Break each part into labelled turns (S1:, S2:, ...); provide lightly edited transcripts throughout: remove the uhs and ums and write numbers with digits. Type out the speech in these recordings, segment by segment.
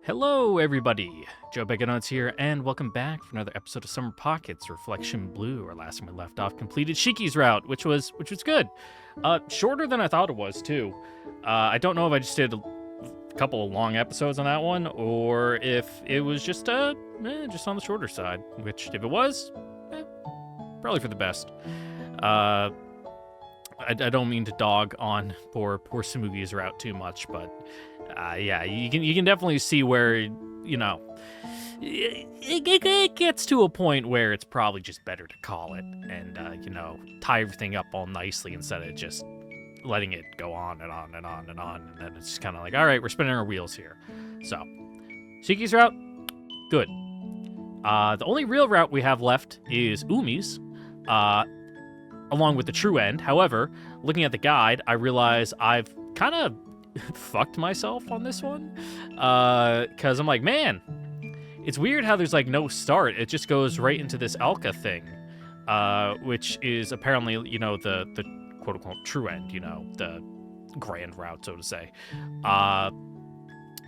S1: Hello, everybody. Joe Beganuts here, and welcome back for another episode of Summer Pockets Reflection Blue. Or last time we left off, completed Shiki's route, which was good. Shorter than I thought it was too. I don't know if I just did a couple of long episodes on that one, or if it was just on the shorter side. Which, if it was, probably for the best. I don't mean to dog on poor Samugi's route too much, but yeah, you can definitely see where, you know, it gets to a point where it's probably just better to call it and, tie everything up all nicely instead of just letting it go on and on and on and on. And then it's just kind of like, all right, we're spinning our wheels here. So, Shiki's route, good. The only real route we have left is Umi's, along with the true end. However, looking at the guide, I realize I've kind of fucked myself on this one, because I'm like, man, it's weird how there's like no start. It just goes right into this Alka thing, which is apparently, you know, the quote unquote true end, you know, the grand route, so to say.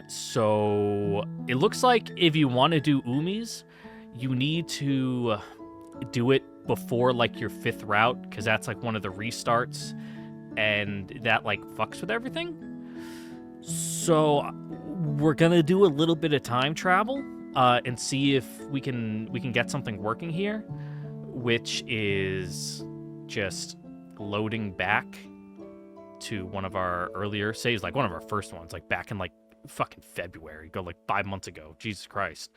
S1: So it looks like if you want to do Umi's, you need to do it before like your fifth route, because that's like one of the restarts, and that like fucks with everything. So we're gonna do a little bit of time travel and see if we can get something working here, which is just loading back to one of our earlier saves, like one of our first ones, like back in like fucking February, go like 5 months ago. Jesus Christ.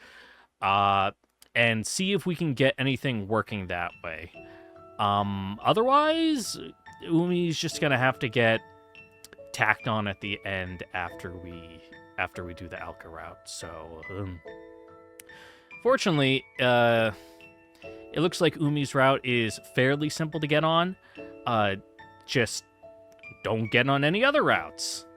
S1: And see if we can get anything working that way. Otherwise, Umi's just gonna have to get tacked on at the end after we do the Alka route. So, fortunately, it looks like Umi's route is fairly simple to get on. Just don't get on any other routes.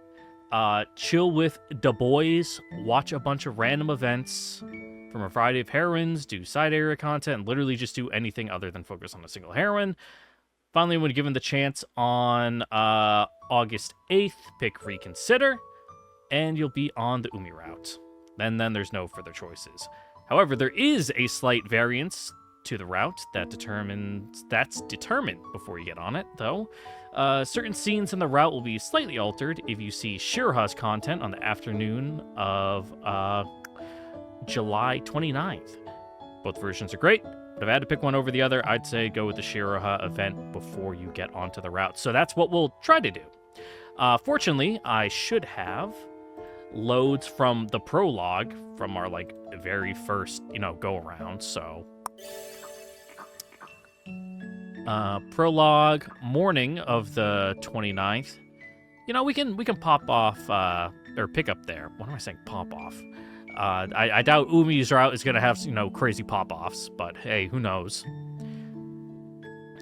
S1: Chill with the boys, watch a bunch of random events from a variety of heroines, do side area content, and literally just do anything other than focus on a single heroine. Finally, when given the chance on August 8th, pick Reconsider, and you'll be on the Umi route. Then there's no further choices. However, there is a slight variance to the route that's determined before you get on it, though. Certain scenes in the route will be slightly altered if you see Shiroha's content on the afternoon of July 29th. Both versions are great, but if I had to pick one over the other, I'd say go with the Shiroha event before you get onto the route. So that's what we'll try to do. Fortunately, I should have loads from the prologue from our like very first, go around. So prologue morning of the 29th. We can pop off or pick up there. What am I saying? Pop off. I doubt Umi's route is going to have, crazy pop-offs, but hey, who knows?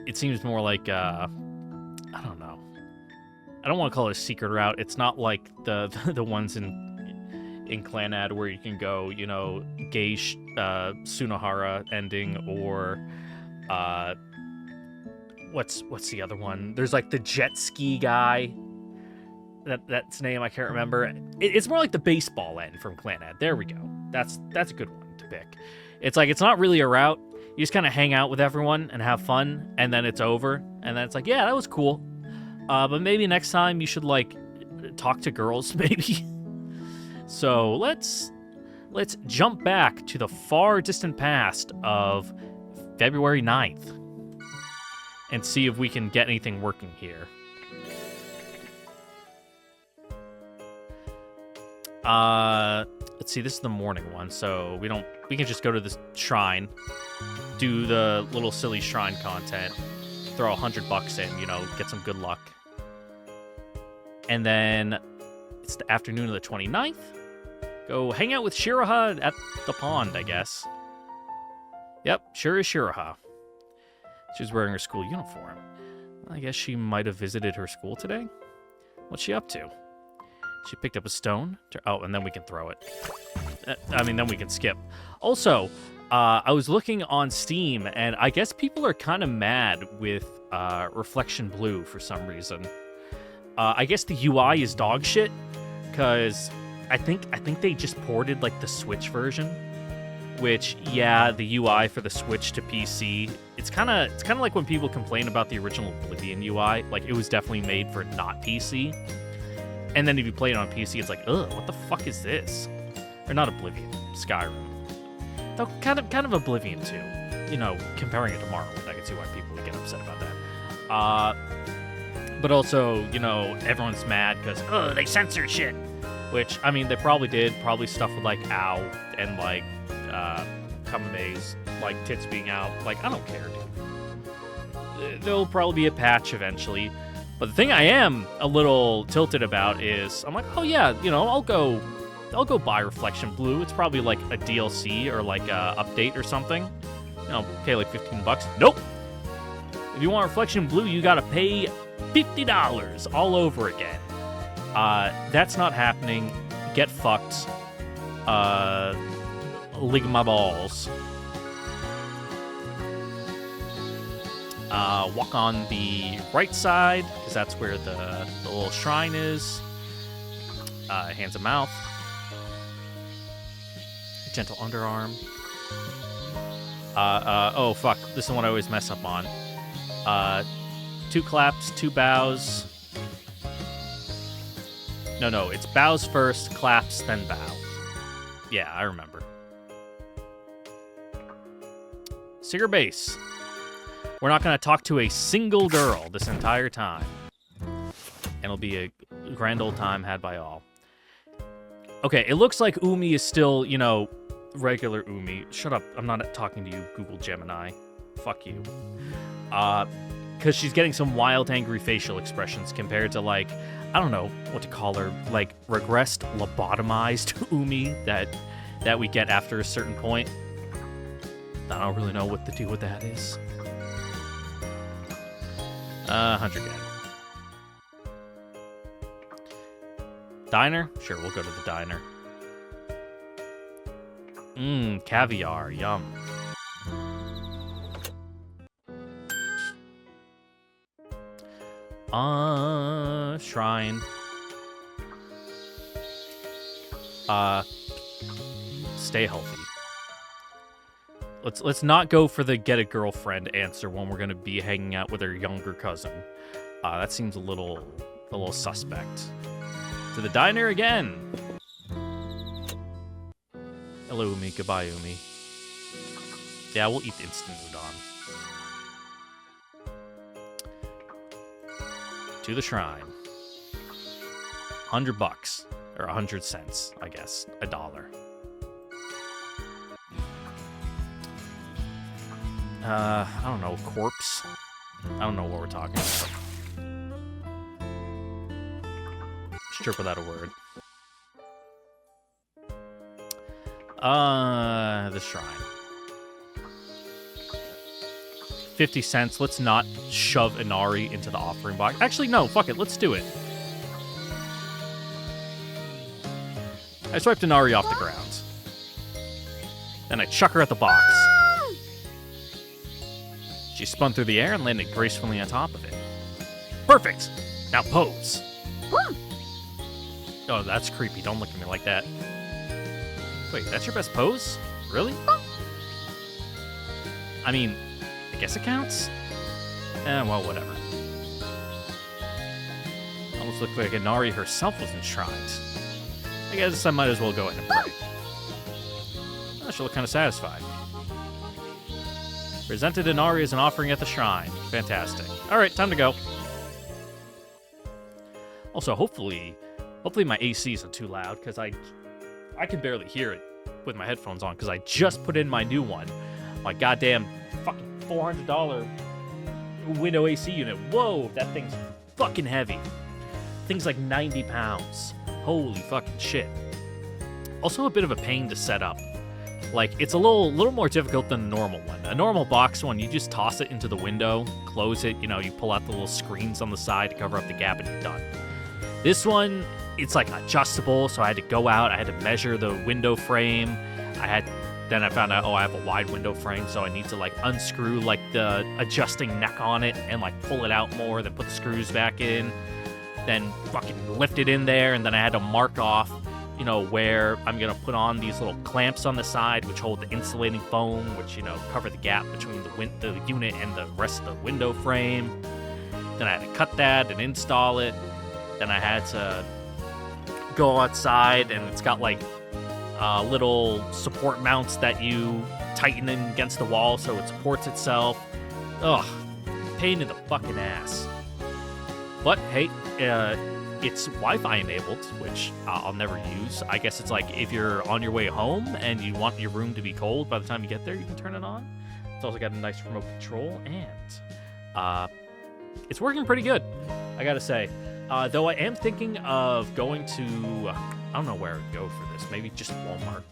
S1: It seems more like, I don't know. I don't want to call it a secret route. It's not like the ones in Clannad where you can go, Geish, Sunohara ending, or, what's the other one? There's like the jet ski guy. That's name I can't remember. It's more like the baseball end from Clannad. There we go. That's a good one to pick. It's like it's not really a route. You just kind of hang out with everyone and have fun, and then it's over. And then it's like, yeah, that was cool. But maybe next time you should like talk to girls, maybe. So let's jump back to the far distant past of February 9th and see if we can get anything working here. Let's see, this is the morning one, so we can just go to this shrine, do the little silly shrine content, throw $100 in, get some good luck. And then it's the afternoon of the 29th. Go hang out with Shiroha at the pond, I guess. Yep, sure is Shiroha. She's wearing her school uniform. I guess she might have visited her school today. What's she up to? She picked up a stone. And then we can throw it. Then we can skip. Also, I was looking on Steam, and I guess people are kind of mad with Reflection Blue for some reason. I guess the UI is dog shit, because I think they just ported like the Switch version, which yeah, the UI for the Switch to PC, it's kind of like when people complain about the original Oblivion UI, like it was definitely made for not PC. And then if you play it on PC, it's like, ugh, what the fuck is this? Or not Oblivion, Skyrim. Though kind of Oblivion too. You know, comparing it to Morrowind, I can see why people would get upset about that. But also, you know, everyone's mad because, oh, they censored shit. Which, I mean, they probably did. Probably stuff with, like, ow and, like, Kamame's, like, tits being out. Like, I don't care, dude. There'll probably be a patch eventually. But the thing I am a little tilted about is, I'm like, oh, yeah, you know, I'll go buy Reflection Blue. It's probably, like, a DLC or, like, a update or something. You know, pay, like, $15. Nope! If you want Reflection Blue, you gotta pay $50 all over again. That's not happening. Get fucked. Lick my balls. Walk on the right side, because that's where the little shrine is. Hands and mouth. Gentle underarm. Oh, fuck. This is the one I always mess up on. 2 claps, 2 bows. No, it's bows first, claps, then bow. Yeah, I remember. Singer bass. We're not going to talk to a single girl this entire time. And it'll be a grand old time had by all. Okay, it looks like Umi is still, you know, regular Umi. Shut up, I'm not talking to you, Google Gemini. Fuck you. Because she's getting some wild, angry facial expressions compared to, like, I don't know what to call her, like, regressed, lobotomized Umi that we get after a certain point. I don't really know what the deal with that is. 100 yen. Diner? Sure, we'll go to the diner. Caviar, yum. Shrine. Stay healthy. Let's not go for the get a girlfriend answer when we're gonna be hanging out with her younger cousin. That seems a little suspect. To the diner again. Hello, Umi. Goodbye, Umi. Yeah, we'll eat the instant udon. To the shrine. $100 or 100 cents, I guess. $1. I don't know, corpse? I don't know what we're talking about. Strip without a word. The shrine. 50 cents. Let's not shove Inari into the offering box. Actually, no, fuck it. Let's do it. I swiped Inari off the ground. Then I chuck her at the box. She spun through the air and landed gracefully on top of it. Perfect! Now pose. Oh, that's creepy. Don't look at me like that. Wait, that's your best pose? Really? I mean, I guess it counts? Well, whatever. Almost looked like Inari herself was enshrined. I guess I might as well go ahead and pray. Oh, she looked kind of satisfied. Presented Inari as an offering at the shrine. Fantastic. Alright, time to go. Also, hopefully my AC isn't too loud, because I can barely hear it with my headphones on, because I just put in my new one. My goddamn fucking $400 window AC unit. Whoa, that thing's fucking heavy. Thing's like 90 pounds. Holy fucking shit. Also a bit of a pain to set up. Like, it's a little more difficult than a normal one. A normal box one, you just toss it into the window, close it, you know, you pull out the little screens on the side to cover up the gap, and you're done. This one, it's like adjustable, so I had to go out, I had to measure the window frame. Then I found out, I have a wide window frame, so I need to, like, unscrew, like, the adjusting neck on it and, like, pull it out more, then put the screws back in, then fucking lift it in there, and then I had to mark off, you know, where I'm gonna put on these little clamps on the side, which hold the insulating foam, which, you know, cover the gap between the unit and the rest of the window frame. Then I had to cut that and install it. Then I had to go outside, and it's got like little support mounts that you tighten in against the wall so it supports itself. Ugh, pain in the fucking ass. But hey, it's Wi-Fi enabled, which I'll never use. I guess it's like if you're on your way home and you want your room to be cold by the time you get there, you can turn it on. It's also got a nice remote control, and it's working pretty good, I gotta say. Though I am thinking of going to, I don't know where I would go for this, maybe just Walmart,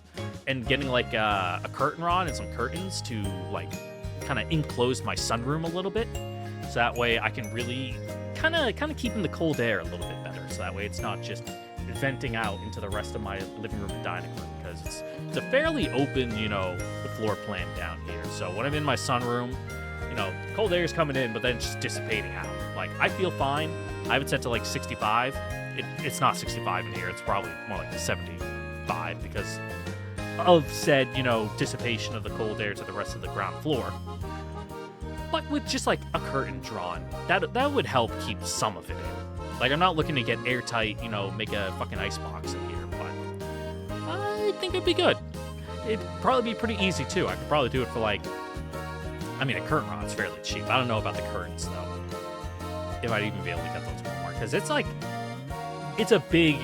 S1: and getting like a curtain rod and some curtains to like kind of enclose my sunroom a little bit. So that way I can really kind of keep in the cold air a little bit better. So that way it's not just venting out into the rest of my living room and dining room, because it's a fairly open, you know, floor plan down here. So when I'm in my sunroom, you know, cold air is coming in, but then it's just dissipating out. Like, I feel fine. I have it set to like 65. It's not 65 in here. It's probably more like 75 because of said, you know, dissipation of the cold air to the rest of the ground floor. But with just like a curtain drawn, that would help keep some of it in. Like, I'm not looking to get airtight, you know, make a fucking icebox in here, but I think it'd be good. It'd probably be pretty easy too. I could probably do it for like, I mean, a curtain rod's fairly cheap. I don't know about the curtains though, if I'd even be able to get those more, because it's like, it's a big,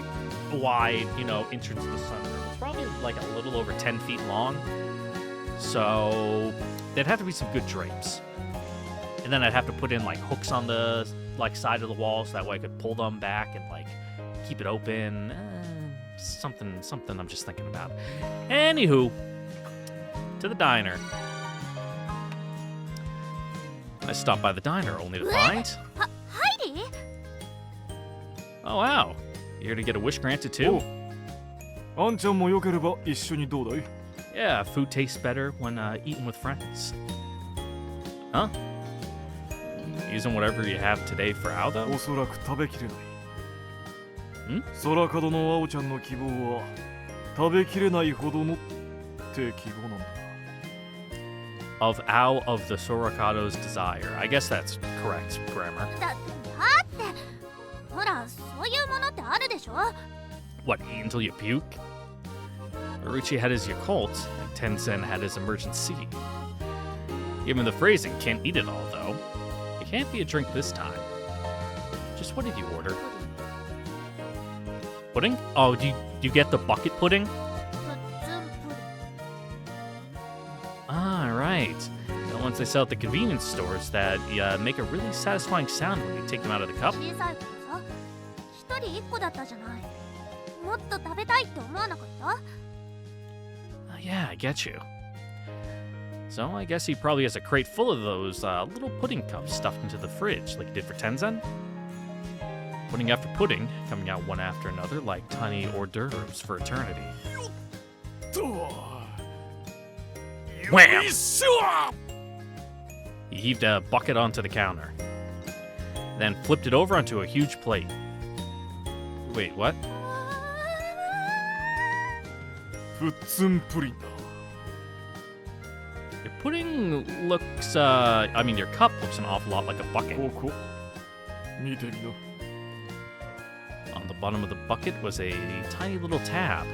S1: wide, you know, entrance to the sunroom. It's probably like a little over 10 feet long, so there'd have to be some good drapes. And then I'd have to put in like hooks on the like side of the wall, so that way I could pull them back and like keep it open. Something I'm just thinking about. Anywho, to the diner. I stopped by the diner only to find.
S2: Heidi?
S1: Oh wow, you're here to get a wish granted too?
S3: あんちゃんもよければ一緒にどうだい?
S1: Yeah, food tastes better when eaten with friends. Huh? Using whatever you have today for Aldo?
S3: おそらく食べきれない。
S1: ん?
S3: 空角の青ちゃんの希望は食べきれないほどのって希望なんだ。
S1: Of Ao of the Sorakado's desire. I guess that's correct grammar.
S2: だってほら、そういうものってあるでしょ?
S1: What, eat until you puke? Uruchi had his Yakult, and Tenzin had his emergency. Given the phrasing, can't eat it all though. It can't be a drink this time. Just what did you order? Pudding? Oh, do you get the bucket pudding? Ah, right. The ones they sell at the convenience stores that make a really satisfying sound when you take them out of the cup.
S2: 小さい頃さ、一人一個だったじゃない。もっと食べたいって思わなかった?
S1: Yeah, I get you. So I guess he probably has a crate full of those little pudding cups stuffed into the fridge, like he did for Tenzin. Pudding after pudding, coming out one after another like tiny hors d'oeuvres for eternity. Wham! He heaved a bucket onto the counter, then flipped it over onto a huge plate. Wait, what?
S3: ふっつんプリンだ。
S1: Your pudding looks, I mean, your cup looks an awful lot like a bucket.
S3: ここ見てみな。
S1: On the bottom of the bucket was a tiny little tab,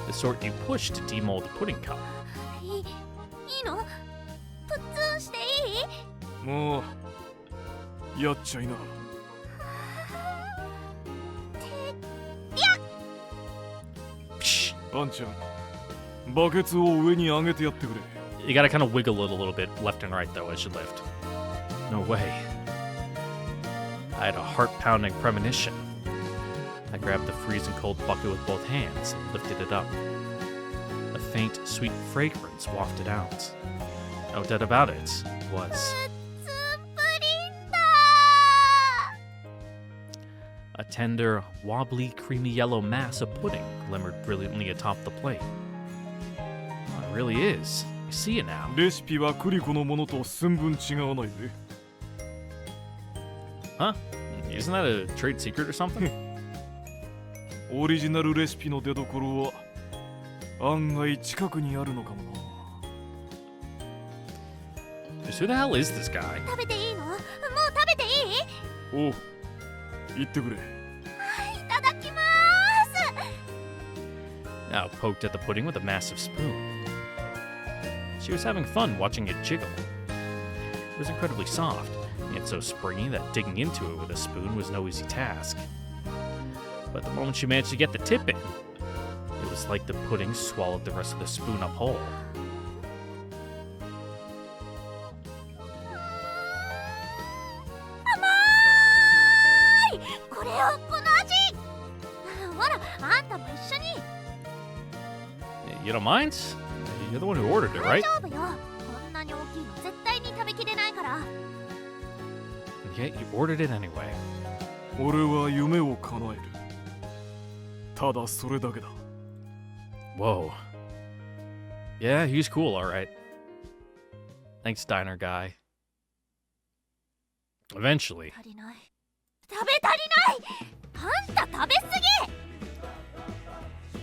S1: the sort you push to demold the pudding cup.
S2: いいの? プッツンしていい?
S3: もうやっちゃいな。
S1: Psh.
S3: あんちゃん、バケツを上に上げてやってくれ。
S1: You gotta kind of wiggle it a little bit left and right, though, as you lift. No way. I had a heart-pounding premonition. I grabbed the freezing cold bucket with both hands and lifted it up. A faint, sweet fragrance wafted out. No doubt about it, it was
S2: プッツンプリンだ!
S1: a tender, wobbly, creamy yellow mass of pudding glimmered brilliantly atop the plate. Oh, it really is. I see it now.
S3: レシピはクリコのものと寸分違わないぜ。
S1: Huh? Isn't that a trade secret or something?
S3: オリジナルレシピの出所は案外近くにあるのかもな。
S1: Who the hell is this guy?
S2: 食べていいの？もう食べていい？
S3: おう、言ってくれ。
S2: いただきまーす。
S1: Now poked at the pudding with a massive spoon. She was having fun watching it jiggle. It was incredibly soft, yet so springy that digging into it with a spoon was no easy task. But the moment she managed to get the tip in, it was like the pudding swallowed the rest of the spoon up whole.
S2: これをこの味。ほら、あんたも一緒に。
S1: You don't mind? You're the one who ordered it,
S2: 大
S1: right?
S2: 丈夫よ。こんなに大きいの絶対に食べきれないから。
S1: And yet you ordered it anyway.
S3: 俺は夢を叶える。ただそれだけだ。
S1: Whoa. Yeah, he's cool, alright. Thanks, diner guy. Eventually.
S2: 足りない。食べ足りない。あんた食べ過ぎ。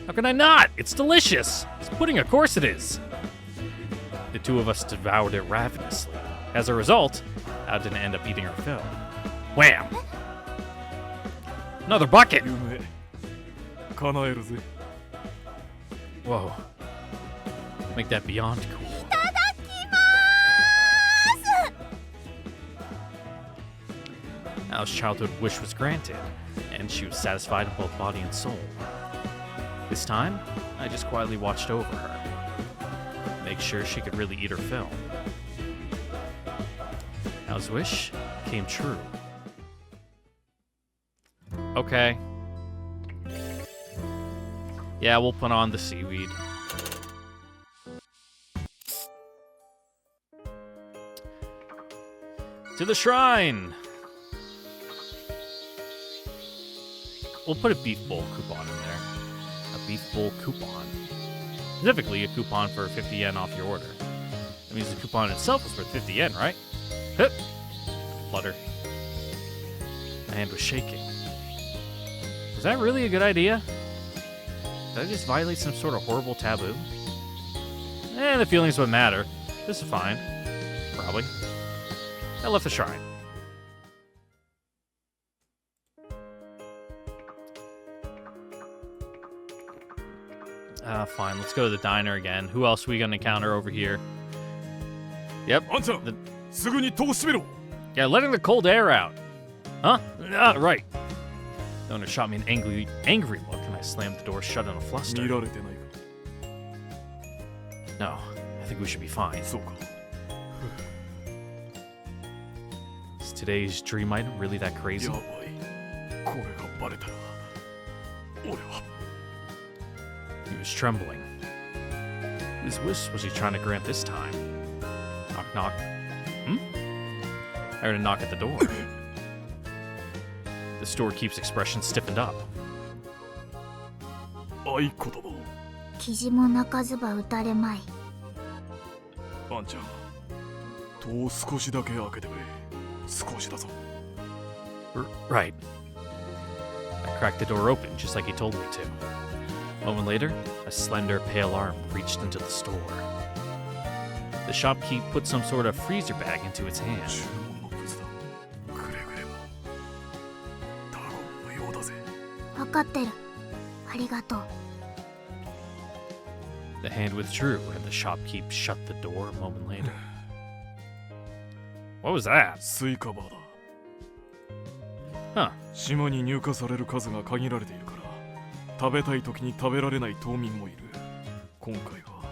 S1: How can I not? It's delicious! It's pudding, of course it is! The two of us devoured it ravenously. As a result, Al didn't end up eating her fill. Wham! Another bucket!
S3: 夢叶えるぜ。
S1: Whoa. Make that beyond cool.
S2: いただきまーす。
S1: Al's childhood wish was granted, and she was satisfied in both body and soul. This time, I just quietly watched over her, make sure she could really eat her fill. Al's wish came true. Okay. Yeah, we'll put on the seaweed. To the shrine! We'll put a beef bowl coupon in there. A beef bowl coupon. Specifically, a coupon for 50 yen off your order. That means the coupon itself was worth 50 yen, right? Hup! Flutter. My hand was shaking. Was that really a good idea? Did I just violate some sort of horrible taboo? The feelings would matter. This is fine. Probably. I left the shrine. Fine. Let's go to the diner again. Who else are we gonna encounter over here? Yep.
S3: あんちゃん、すぐに戸を閉めろ。
S1: Yeah, letting the cold air out. Huh? Right. The owner shot me an angry look, and I slammed the door shut in a fluster.
S3: 見られてない
S1: No, I think we should be fine.
S3: か。そうか。
S1: Is today's dream item really that
S3: や
S1: crazy?
S3: ばい。これがバレたら、俺は。
S1: He was trembling. Whose wish was he trying to grant this time? Knock, knock. I heard a knock at the door. The storekeep's expression stiffened up.
S3: 合言葉。
S2: キジも鳴かずば打たれまい。
S3: あんちゃん、戸を少しだけ開けてくれ。少しだぞ。
S1: Right. I cracked the door open just like he told me to. A moment later, a slender, pale arm reached into the store. The shopkeep put some sort of freezer bag into its hand.
S3: 注文の物だ。くれぐれも。タゴンのようだぜ。
S2: 分かってる。ありがとう。
S1: The hand withdrew, and the shopkeep shut the door a moment later. What was that?
S3: スイカバーだ。
S1: Huh.
S3: 島に入荷される数が限られているから、食べたい時に食べられない島民もいる。今回は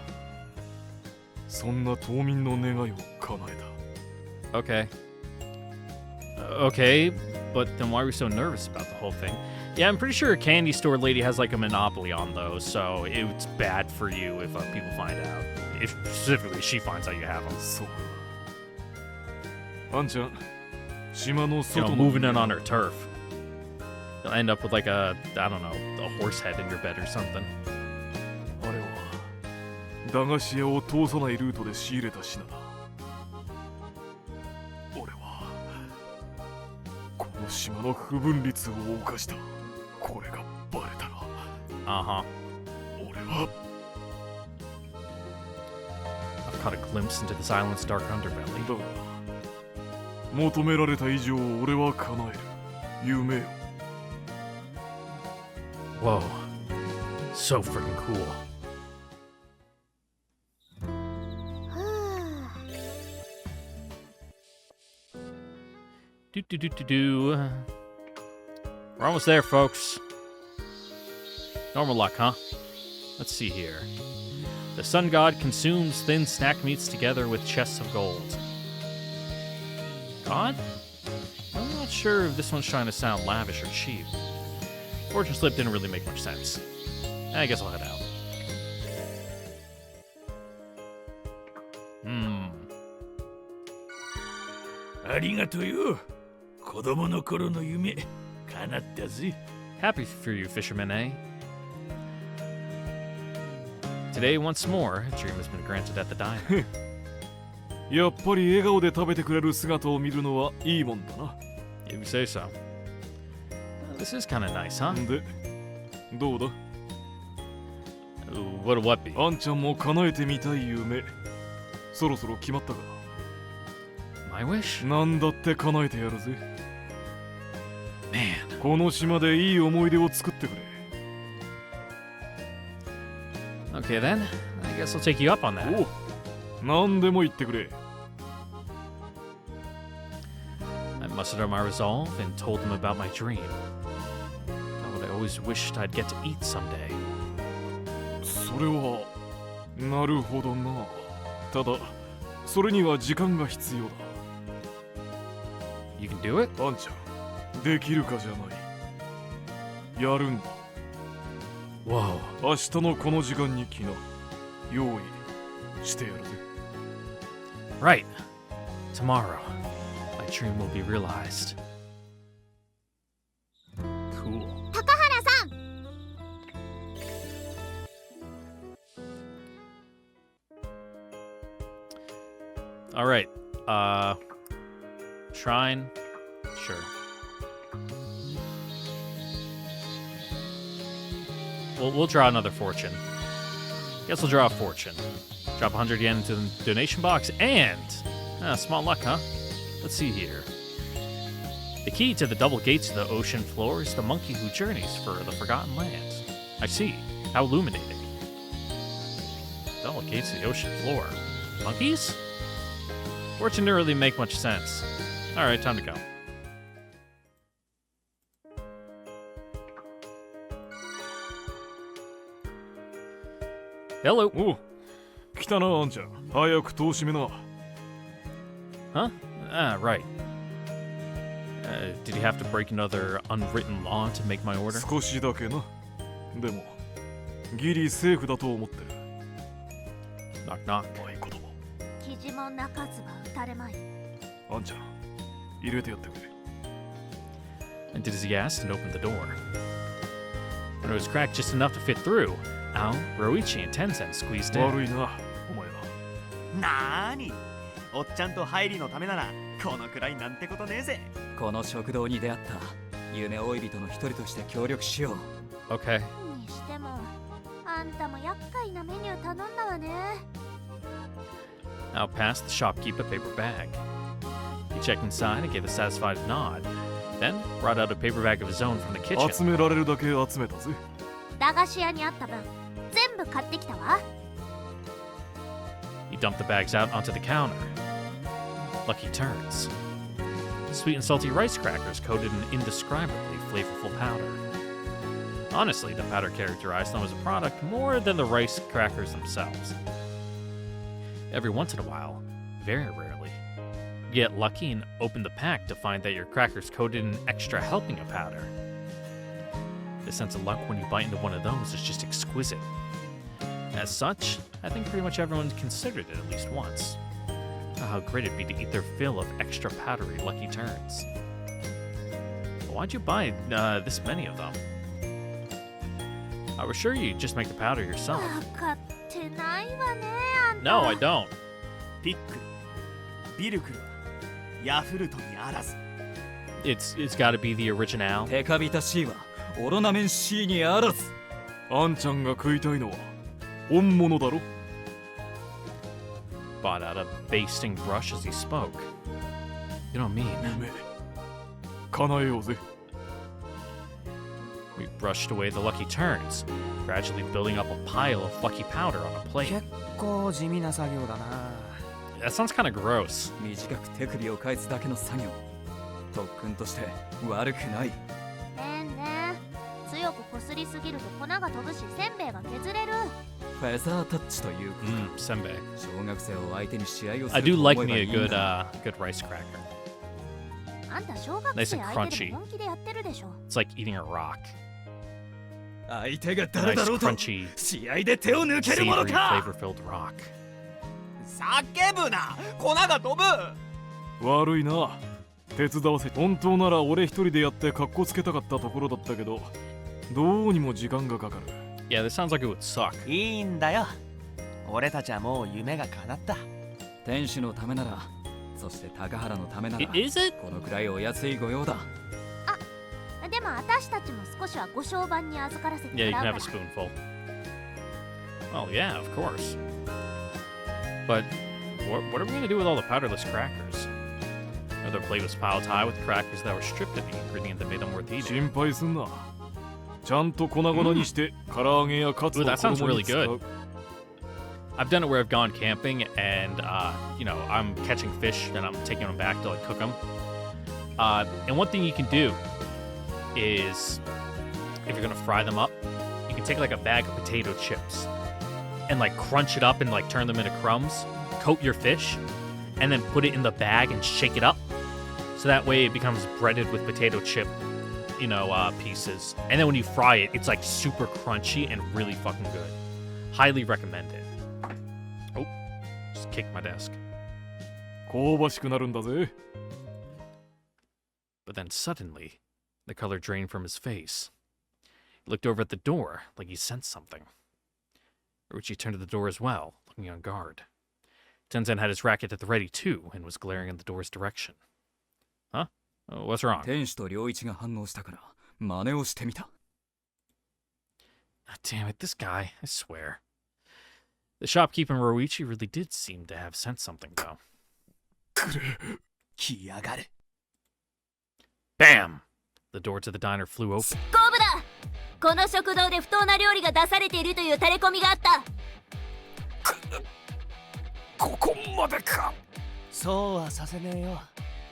S3: そんな島民の願いを叶えた。
S1: Okay. Okay, but then why are we so nervous about the whole thing? Yeah, I'm pretty sure a candy store lady has like a monopoly on those, so it's bad for you if people find out. If specifically she finds out you have them.
S3: そうか。あんちゃん、島の
S1: You
S3: 外
S1: know,
S3: の
S1: moving in on her turf. You'll end up with like I don't know, a horse head in your bed or something.
S3: あれは駄菓子屋を通さないルートで仕入れた品だ。俺はこの島の不分率を犯した。これがバレたら
S1: Uh-huh.
S3: 俺は
S1: I've caught a glimpse into this island's dark underbelly.
S3: だが求められた以上俺は叶える夢よ
S1: Whoa. So freaking cool.
S2: ふう
S1: Do. We're almost there, folks. Normal luck, huh? Let's see here. The sun god consumes thin snack meats together with chests of gold. God? I'm not sure if this one's trying to sound lavish or cheap. Fortune slip didn't really make much sense. I guess I'll head out. Hmm.
S4: ありがとうよ。子供の頃の夢、叶ったぜ。
S1: Happy for you, fisherman, eh? Today, once more, a dream has been granted at the diner.
S3: やっぱり笑顔で食べてくれる姿を見るのはいいもんだな
S1: If you say so. This is kind of nice, huh?
S3: でどうだ
S1: What'll what be?
S3: あんちゃんも叶えてみたい夢そろそろ決まったか
S1: My wish?
S3: なんだって叶えてやるぜ
S1: Man.
S3: この島でいい思い出を作ってくれ
S1: Okay then, I guess I'll take you up on that.
S3: おう何でも言ってくれ
S1: I mustered up my resolve and told them about my dream. What I always wished I'd get to eat someday.
S3: それはなるほどなただそれには時間が必要
S1: You can do it?
S3: だあんちゃんできるかじゃないやるんだ
S1: Whoa.
S3: 明日のこの時間に来な用意してやるぜ
S1: Right. Tomorrow, my dream will be realized. Cool.
S2: 高原さん
S1: All right. Shrine. Sure. We'll draw another fortune. Guess we'll draw a fortune. Drop 100 yen into the donation box and small luck, huh? Let's see here. The key to the double gates of the ocean floor is the monkey who journeys for the forgotten land. I see. How illuminating. Double gates of the ocean floor. Monkeys? Fortune didn't really make much sense. Alright, time to go. Hello.
S3: おう来たなあんちゃん早く戸を閉めな
S1: Huh? Ah, right. Did you have to break another unwritten law to make my order?
S3: 少しだけなでもギリセーフだと思ってる
S1: Knock knock.
S3: おい子供
S2: 記事も泣かずば打たれまい
S3: あんちゃん入れてやってくれ
S1: I did as he asked and opened the door. When it was cracked just enough to fit through, Ao, Roichi, and Tencent squeezed in.
S3: 悪いなお前ら
S5: なーにおっちゃんとハイリのためならこのくらいなんてことねえぜ
S6: この食堂に出会った夢追い人の一人として協力しよう
S1: Okay.
S2: にしてもあんたも厄介なメニュー頼んだわね
S1: Ao passed the shopkeep a paper bag. He checked inside and gave a satisfied nod, then brought out a paper bag of his own from the
S3: 集
S1: kitchen.
S3: められるだけ集めたぜ
S2: 駄菓子屋にあった分全部買ってきたわ
S1: He dumped the bags out onto the counter. Lucky turns. Sweet and salty rice crackers coated in indescribably flavorful powder. Honestly, the powder characterized them as a product more than the rice crackers themselves. Every once in a while, very rarely, you get lucky and open the pack to find that your cracker's coated in an extra helping of powder. The sense of luck when you bite into one of those is just exquisite. As such, I think pretty much everyone's considered it at least once. How great it'd be to eat their fill of extra powdery Lucky Turns. But why'd you buy this many of them? I was sure you'd just make the powder yourself.
S2: 分かってないわねあんた
S1: No, I don't.
S5: ピックルビルクルはヤフルトにあらず
S1: It's got to be the original.
S6: テカビタ C はオロナメン C にあらず
S3: あんちゃんが食いたいのは本物だろ。
S1: Bought out a basting brush as he spoke. You don't mean.
S3: 夢叶えようぜ。
S1: We brushed away the lucky turns, gradually building up a pile of lucky powder on a plate.
S7: 結構地味な作業だな。
S1: That sounds kind of gross.
S6: 短く手首を返すだけの作業。特訓として悪くない。
S2: ねんねん、強くこすりすぎると粉が飛ぶしせんべいが削れる。
S6: フェザータッチということ。
S1: Senbei.
S6: 小学生を相手に試合をす
S1: I
S6: る
S1: do
S6: と
S1: like
S6: 思えば
S1: me
S6: い
S1: a
S6: いん
S1: good
S6: だ。
S1: good rice cracker.
S2: あんた小学
S1: Nice
S2: 生
S1: and
S2: 相手
S1: crunchy.
S2: でも本気でやってるでしょ。
S1: It's like eating a rock.
S6: 相手が
S1: A
S6: 誰だ
S1: nice
S6: ろうと
S1: crunchy,
S6: 試合で手を抜けるもの
S1: savory,
S6: か。
S1: flavor-filled rock.
S5: 叫ぶな、粉が飛ぶ。
S3: 悪いな。手伝わせ。本当なら俺一人でやってカッコつけたかったところだったけど、どうにも時間がかかる。
S1: Yeah, this sounds like it would suck.
S5: いいんだよ。俺たちはもう夢が叶った。
S6: 店主のためなら、そして高原のためなら、
S1: Is it?
S6: このくらいお安い御用だ。
S2: でも私たちも少しはご商売に預からせて
S1: Yeah,
S2: も
S1: you
S2: ら
S1: can
S2: う
S1: have
S2: か
S1: a
S2: ら。
S1: spoonful. Well, yeah, of course. But what are we gonna do with all the powderless crackers? Another plate was piled high with crackers that were stripped of the ingredient that made them worth eating.
S3: 心配すんな。ちゃんと粉々にして唐揚げやカツ
S1: Ooh,
S3: を
S1: that sounds
S3: 衣に
S1: really
S3: 使う。
S1: good. I've done it where I've gone camping and, you know, I'm catching fish and I'm taking them back to like cook them. And one thing you can do is, if you're gonna fry them up, you can take like a bag of potato chips and like crunch it up and like turn them into crumbs, coat your fish, and then put it in the bag and shake it up. So that way it becomes breaded with potato chip, you know, pieces. And then when you fry it, it's like super crunchy and really fucking good. Highly recommend it. Oh, just kicked my desk.
S3: 香ばしくなるんだぜ。
S1: But then suddenly, the color drained from his face. He looked over at the door like he sensed something. Uruchi turned to the door as well, looking on guard. Tenzin had his racket at the ready too and was glaring in the door's direction. Huh? Oh, what's wrong?
S6: 店主と良一が反応したから真似をしてみた。
S1: Ah, damn it, this guy, I swear. The shopkeeper in Roichi really did seem to have sensed something, though.
S5: 来やがる。
S1: Bam! The door to the diner flew open.
S2: コブだ。この食堂で不当な料理が出されているというタレコミがあった。
S3: ここまでか。
S5: そうはさせねえよ、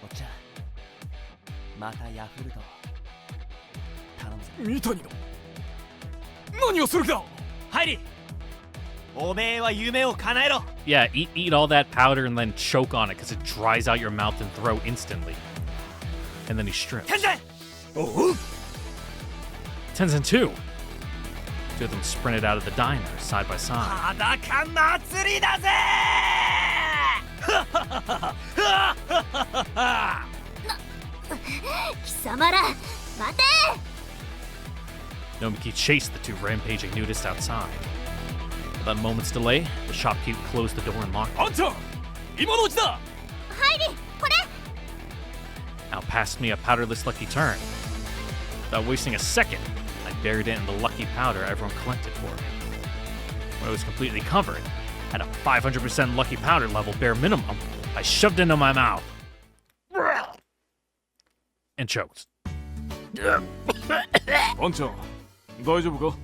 S5: おっちゃん。またヤフルト頼むぜ。
S3: 三谷の何をする気だ。
S5: 入り。おめえは夢を叶えろ。
S1: Yeah, eat all that powder and then choke on it because it dries out your mouth and throat instantly. And then he stripped.
S5: 天然。
S1: Tenzin too. Two of them sprinted out of the diner side by side.
S5: 裸祭りだぜ。
S2: 貴様ら、待て。
S1: Nomiki chased the two rampaging nudists outside. Without a moment's delay, the shopkeep closed the door and locked it.
S3: あんちゃん、今のうちだ。
S2: 入り、これ。
S1: Now passed me a powderless lucky turn. Without wasting a second, I buried it in the lucky powder everyone collected for me. When it was completely covered, at a 500% lucky powder level bare minimum, I shoved it into my mouth. And choked.
S3: あんちゃん、大丈夫か。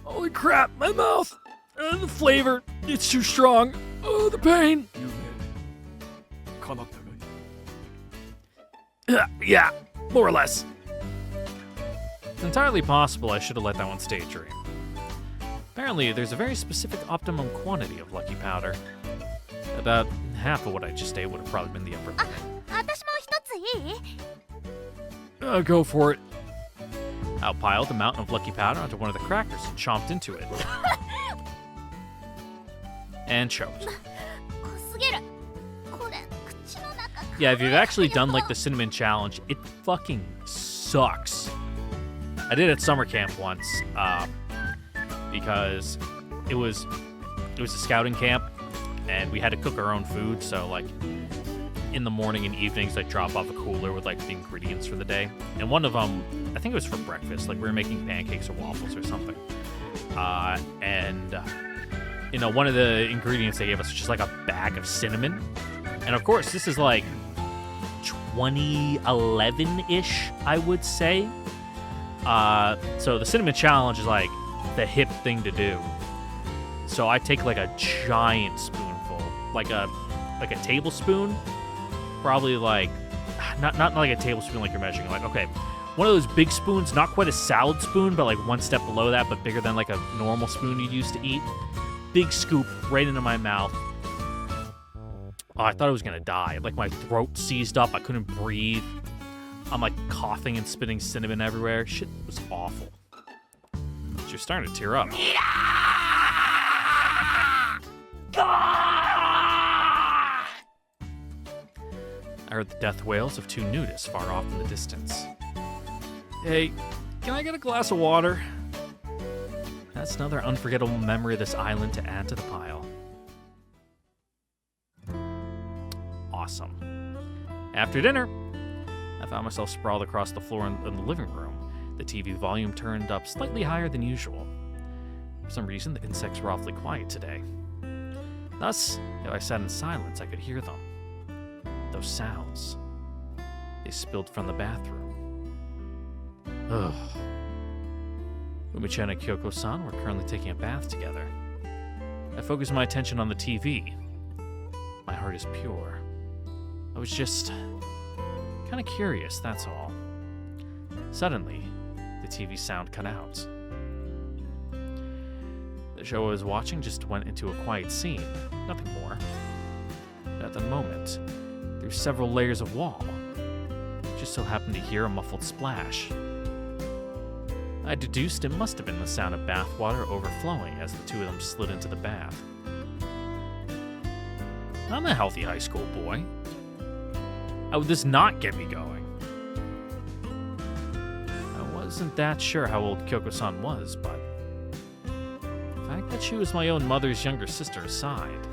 S1: Holy crap, my mouth! The flavor, it's too strong. Oh, the pain.
S3: 夢叶ったかい。
S1: Yeah, more or less. It's entirely possible I should have let that one stay a dream. Apparently, there's a very specific optimum quantity of lucky powder. About half of what I just ate would have probably been the upper limit.
S2: 私も一ついい？
S1: Go for it. Al piled the mountain of lucky powder onto one of the crackers and chomped into it. And choked.
S2: 濃すぎる。これ口の中。
S1: Yeah, if you've actually done like the cinnamon challenge, it fucking sucks. I did it at summer camp once, because it was a scouting camp, and we had to cook our own food. So like, in the morning and evenings, I drop off a cooler with like the ingredients for the day. And one of them, I think it was for breakfast. Like we were making pancakes or waffles or something. You know, one of the ingredients they gave us was just like a bag of cinnamon. And of course, this is like 2011-ish, I would say. So the cinnamon challenge is like the hip thing to do. So I take like a giant spoonful, like a tablespoon, probably like not like a tablespoon like you're measuring. Like, okay, one of those big spoons, not quite a salad spoon, but like one step below that, but bigger than like a normal spoon you used to eat. Big scoop right into my mouth. Oh, I thought I was gonna die. Like my throat seized up. I couldn't breathe. I'm like coughing and spitting cinnamon everywhere. Shit was awful. But you're starting to tear up. I heard the death wails of two nudists far off in the distance. Hey, can I get a glass of water? That's another unforgettable memory of this island to add to the pile. Awesome. After dinner, I found myself sprawled across the floor in the living room, the TV volume turned up slightly higher than usual. For some reason, the insects were awfully quiet today. Thus, if I sat in silence, I could hear them. Those sounds. They spilled from the bathroom. Ugh. Umi-chan and Kyoko-san were currently taking a bath together. I focused my attention on the TV. My heart is pure. I was just kind of curious, that's all. Suddenly, the TV sound cut out. The show I was watching just went into a quiet scene, nothing more. At the moment, through several layers of wall, I just so happened to hear a muffled splash. I deduced it must have been the sound of bathwater overflowing as the two of them slid into the bath. I'm a healthy high school boy. How would this not get me going? I wasn't that sure how old Kyoko-san was, but the fact that she was my own mother's younger sister aside,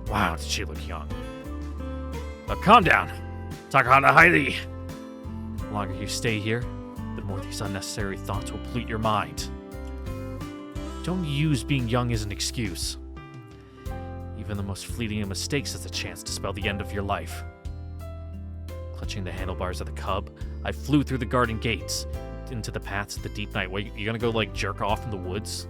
S1: wow, did she look young. But calm down, Takahata Heidi. The longer you stay here, the more these unnecessary thoughts will pollute your mind. Don't use being young as an excuse. Even the most fleeting of mistakes has a chance to spell the end of your life. Clutching the handlebars of the cub, I flew through the garden gates, into the paths of the deep night. Wait, you gonna go like jerk off in the woods?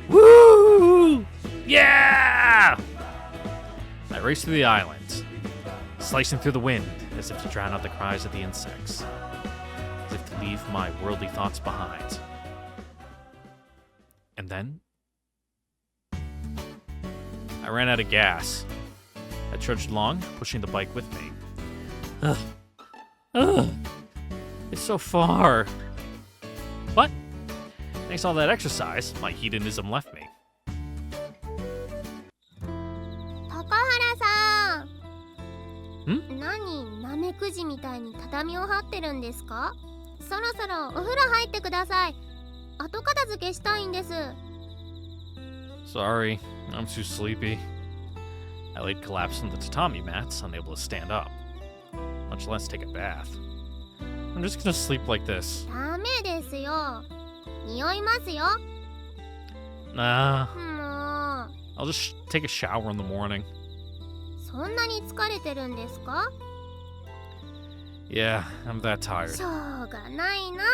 S1: Woo! Yeah! I raced through the island, slicing through the wind as if to drown out the cries of the insects, as if to leave my worldly thoughts behind. And then I ran out of gas. I trudged along, pushing the bike with me. It's so far. But thanks to all that exercise, my hedonism left me.
S2: 高原さん。
S1: ん？
S2: 何、ナメクジみたいに畳を張ってるんですか？そろそろお風呂入ってください。後片付けしたいんです。
S1: Sorry, I'm too sleepy. I laid collapsed on the tatami mats, unable to stand up, much less take a bath. I'm just gonna sleep like this.
S2: ダメですよ。匂いますよ。
S1: Nah,
S2: もう、
S1: I'll just take a shower in the morning.
S2: そんなに疲れてるんですか？
S1: Yeah, I'm that tired.
S2: しょうがないな。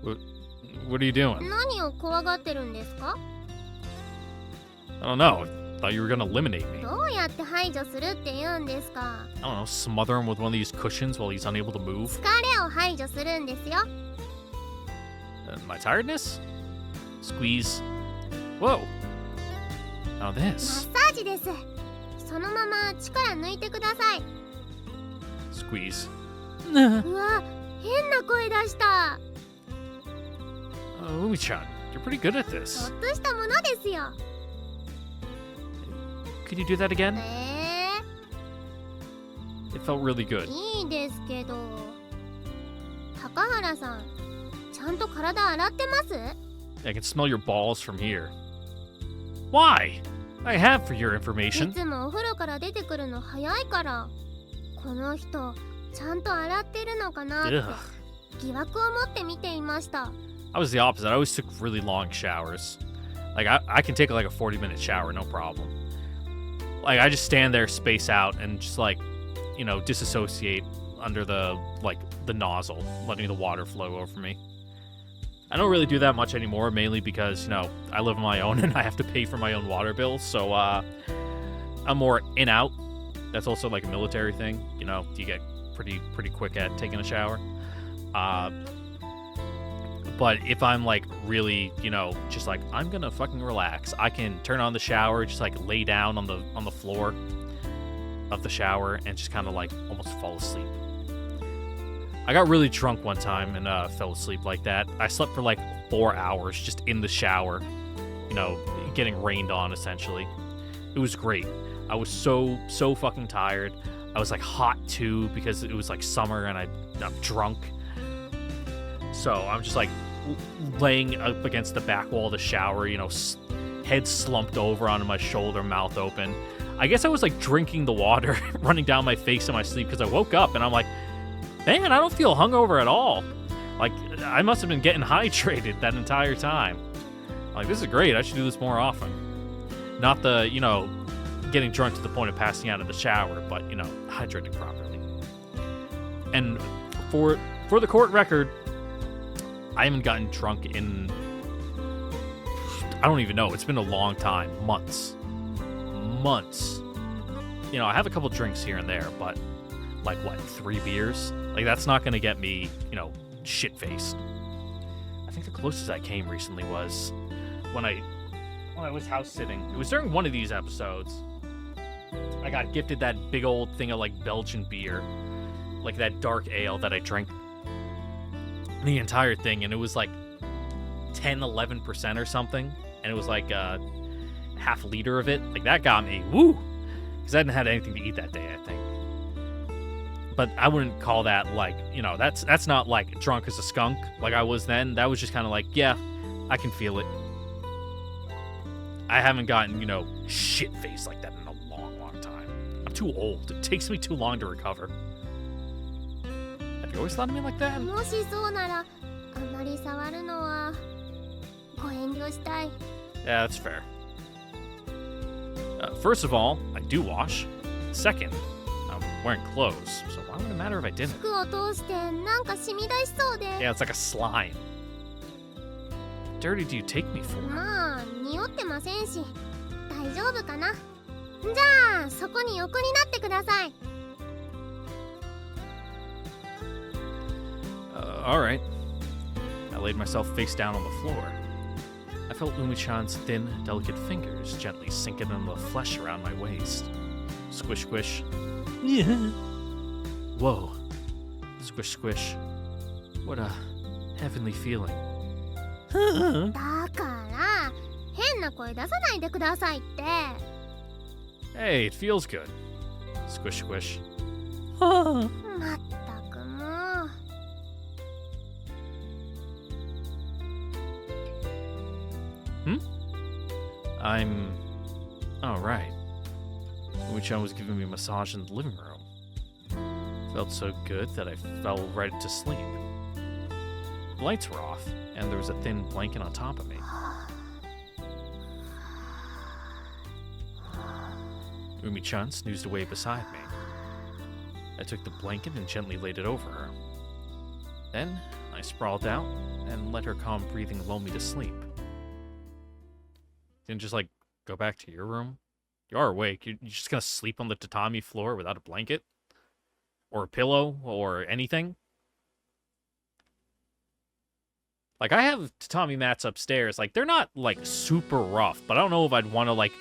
S1: What are you doing?
S2: 何を怖がってるんですか？
S1: I don't know. I thought you were gonna eliminate me.
S2: どうやって排除するって言うんですか？
S1: I don't know, smother him with one of these cushions while he's unable to move?
S2: 疲れを排除するんですよ。
S1: My tiredness? Squeeze. Whoa. Now
S2: マ
S1: this.
S2: ッサージです。そのまま力抜いてください。
S1: Squeeze.
S2: うわ、変な声出した。
S1: Umi-chan, you're pretty good at
S2: ちょ
S1: this.
S2: っとしたものですよ。
S1: Could you do that again?
S2: え
S1: It felt really good.
S2: いいですけど。高原さん、ちゃんと体洗ってます？
S1: I can smell your balls from here. Why? I have for your
S2: い
S1: information.
S2: つもお風呂から出てくるの早いから。この人ちゃんと洗ってるのかなって
S1: Ugh.
S2: 疑惑を持って見ていました。
S1: I was the opposite. I always took really long showers. Like, I can take like a 40-minute shower, no problem. Like, I just stand there, space out, and just like, you know, disassociate under the, like, the nozzle, letting the water flow over me. I don't really do that much anymore, mainly because, you know, I live on my own and I have to pay for my own water bill, so, I'm more in-out. That's also like a military thing, you know, you get pretty quick at taking a shower. But if I'm like really, you know, just like I'm gonna fucking relax, I can turn on the shower, just like lay down on the floor of the shower and just kind of like almost fall asleep. I got really drunk one time and fell asleep like that. I slept for like 4 hours just in the shower, you know, getting rained on essentially. It was great. I was so fucking tired. I was like hot too because it was like summer and I'm drunk. So I'm just like laying up against the back wall of the shower, you know, head slumped over onto my shoulder, mouth open. I guess I was like drinking the water running down my face in my sleep because I woke up and I'm like, man, I don't feel hungover at all. Like, I must have been getting hydrated that entire time. Like, this is great. I should do this more often. Not the, you know, getting drunk to the point of passing out in the shower, but, you know, hydrating properly. And for the court record, I haven't gotten drunk in, I don't even know. It's been a long time. Months. You know, I have a couple drinks here and there, but like what, 3 beers? Like that's not gonna get me, you know, shit-faced. I think the closest I came recently was when I was house sitting. It was during one of these episodes. I got gifted that big old thing of like Belgian beer, like that dark ale that I drank the entire thing, and it was like 10-11% or something, and it was like a half liter of it. Like that got me, woo, because I hadn't had anything to eat that day, I think. But I wouldn't call that like, you know, that's not like drunk as a skunk like I was then. That was just kind of like, yeah, I can feel it. I haven't gotten, you know, shit-faced like that in a long time. I'm too old. It takes me too long to recover. Have you always thought of me like that?
S2: もしそうならあまり触るのはご遠慮したい。
S1: Yeah, that's fair. First of all, I do wash. Second, I'm wearing clothes, so why would it matter if I didn't?
S2: 服を通してなんか染み出しそうで。
S1: Yeah, it's like a slime. How dirty do you take me for?
S2: まあ匂ってませんし大丈夫かな。じゃあそこに横になってください。
S1: Alright. I laid myself face down on the floor. I felt Umi-chan's thin, delicate fingers gently sinking into the flesh around my waist. Squish, squish. Whoa. Squish, squish. What a heavenly feeling.
S2: だから変な声出さないでくださいって。
S1: Hey, it feels good. Squish, squish.
S2: まったくもう。
S1: I'm... Oh, right. Umi-chan was giving me a massage in the living room. Felt so good that I fell right to sleep. The lights were off, and there was a thin blanket on top of me. Umi-chan snoozed away beside me. I took the blanket and gently laid it over her. Then, I sprawled out and let her calm breathing lull me to sleep. Didn't just, like, go back to your room? You are awake. You're just gonna sleep on the tatami floor without a blanket? Or a pillow? Or anything? Like, I have tatami mats upstairs. Like, they're not, like, super rough, but I don't know if I'd want to, like,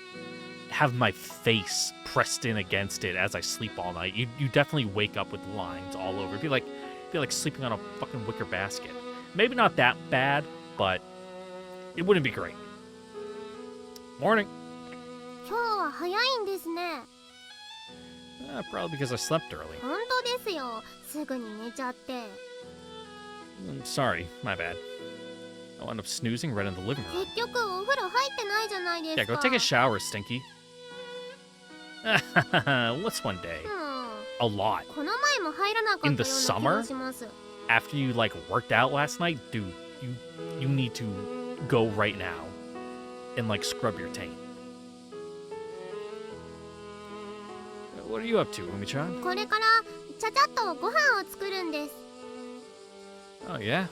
S1: have my face pressed in against it as I sleep all night. You definitely wake up with lines all over. It'd be like sleeping on a fucking wicker basket. Maybe not that bad, but it wouldn't be great. Morning.
S2: 今日は早いんですね。
S1: Probably because I slept early.
S2: 本当ですよ。すぐに寝ちゃって。
S1: Sorry, my bad. I'll end up snoozing right in the living room.
S2: 結局お風呂入ってないじゃないです
S1: Yeah,
S2: か
S1: go take a shower, Stinky. What's one day?
S2: うん
S1: A lot.
S2: この前も入らなかったよ
S1: In
S2: うな
S1: the
S2: 気
S1: summer?
S2: がします
S1: After you like worked out last night, dude, you need to go right now and like scrub your taint. What are you up to, Umi-chan?
S2: これからちゃちゃっとご飯を作るんです
S1: Oh yeah.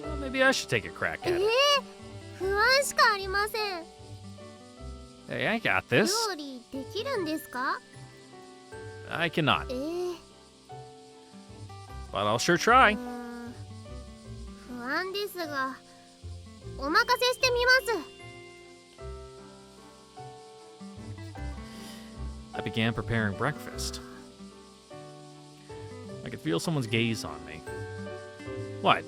S1: Well, maybe I should take a crack
S2: え
S1: at
S2: ー
S1: it.
S2: 不安しかありません
S1: Hey, I got this.
S2: 料理できるんですか
S1: I cannot,
S2: ー
S1: but I'll sure try.
S2: 不安ですがお任せしてみます
S1: I began preparing breakfast. I could feel someone's gaze on me. What?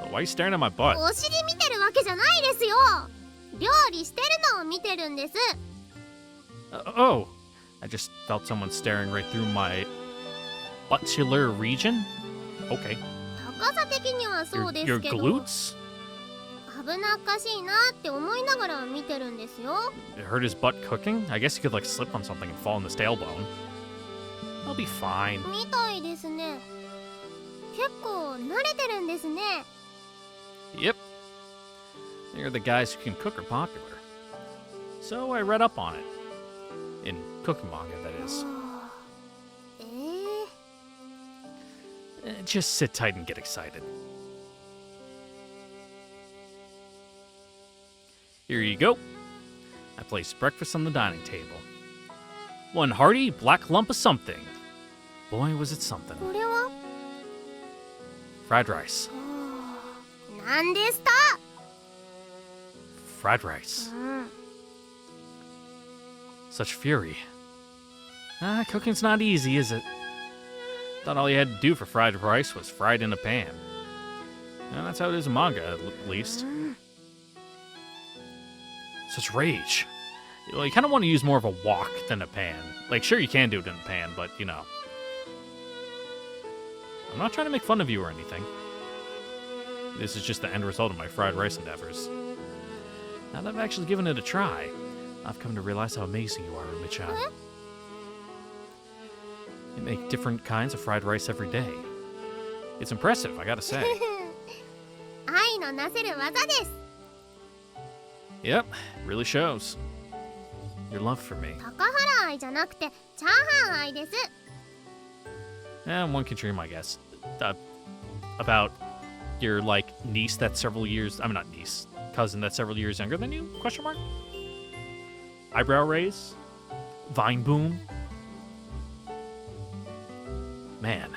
S1: Why are you staring at my butt?
S2: お尻見てるわけじゃないですよ料理してるのを見てるんです
S1: Oh, I just felt someone staring right through my buttular region. Okay.
S2: 高さ的にはそう
S1: Your,
S2: です
S1: your
S2: けど
S1: glutes?
S2: 危なっかしいなって思いながら見てるんですよ
S1: It hurt his butt cooking? I guess he could like slip on something and fall on his tailbone. I'll be fine.
S2: みたいですね結構慣れてるんですね
S1: Yep. They're the guys who can cook are popular. So I read up on it. In cooking manga, that is.
S2: え
S1: Just sit tight and get excited. Here you go. I placed breakfast on the dining table. One hearty black lump of something. Boy, was it something.
S2: これは
S1: Fried rice.
S2: 何ですか
S1: Fried rice. Such fury. Cooking's not easy, is it? Thought all you had to do for fried rice was fry it in a pan. And that's how it is in manga, at least. Such rage. Well, you kind of want to use more of a wok than a pan. Like, sure, you can do it in a pan, but, you know. I'm not trying to make fun of you or anything. This is just the end result of my fried rice endeavors. Now that I've actually given it a try, I've come to realize how amazing you are, Umi-chan. You make different kinds of fried rice every day. It's impressive, I gotta say.
S2: 愛のなせる技です
S1: Yep, really shows. Your love for me.
S2: 高原愛じゃなくてチャーハン愛です
S1: And one can dream, I guess. About your, like, niece that's several years... I mean, not niece. Cousin that's several years younger than you? Question mark? Eyebrow raise? Vine boom? Man,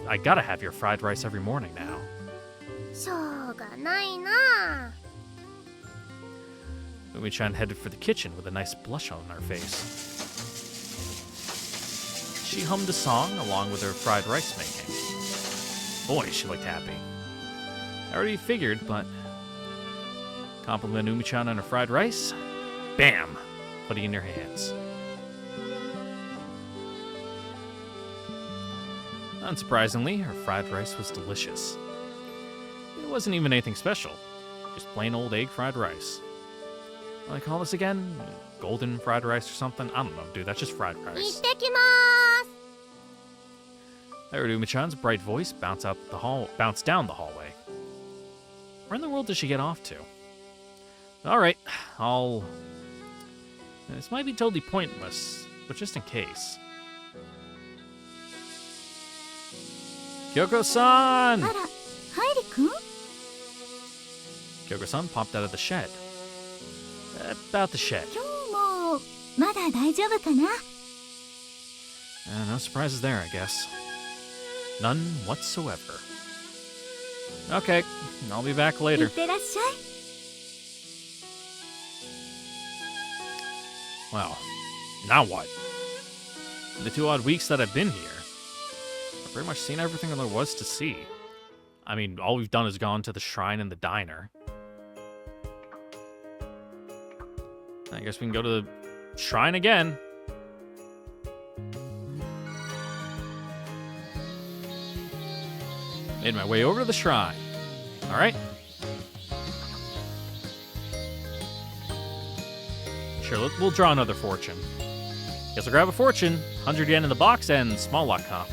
S1: I gotta have your fried rice every morning now.
S2: しょうがないな
S1: Umi-chan headed for the kitchen with a nice blush on her face. She hummed a song along with her fried rice making. Boy, she looked happy. I already figured, but... Compliment Umi-chan on her fried rice? Bam! Put it in your hands. Unsurprisingly, her fried rice was delicious. It wasn't even anything special. Just plain old egg fried rice. What do I call this again? Golden fried rice or something? I don't know, dude. That's just fried
S2: 行っ
S1: rice.
S2: てきま
S1: I heard Umi-chan's bright voice bounce down the hallway. Where in the world does she get off to? Alright, This might be totally pointless, but just in case. Kyoko-san!
S2: すあらハイリ君
S1: Kyoko-san popped out of the shed. About the shed.
S2: 今日もまだ大丈夫かな
S1: No surprises there, I guess. None whatsoever. Okay, I'll be back
S2: い
S1: later.
S2: ってらっしゃい
S1: Well, now what? In the 2 odd weeks that I've been here, I've pretty much seen everything there was to see. I mean, all we've done is gone to the shrine and the diner. I guess we can go to the shrine again. Made my way over to the shrine. All right. Sure, we'll draw another fortune. Guess I'll grab a fortune, 100 yen in the box, and small luck, huh?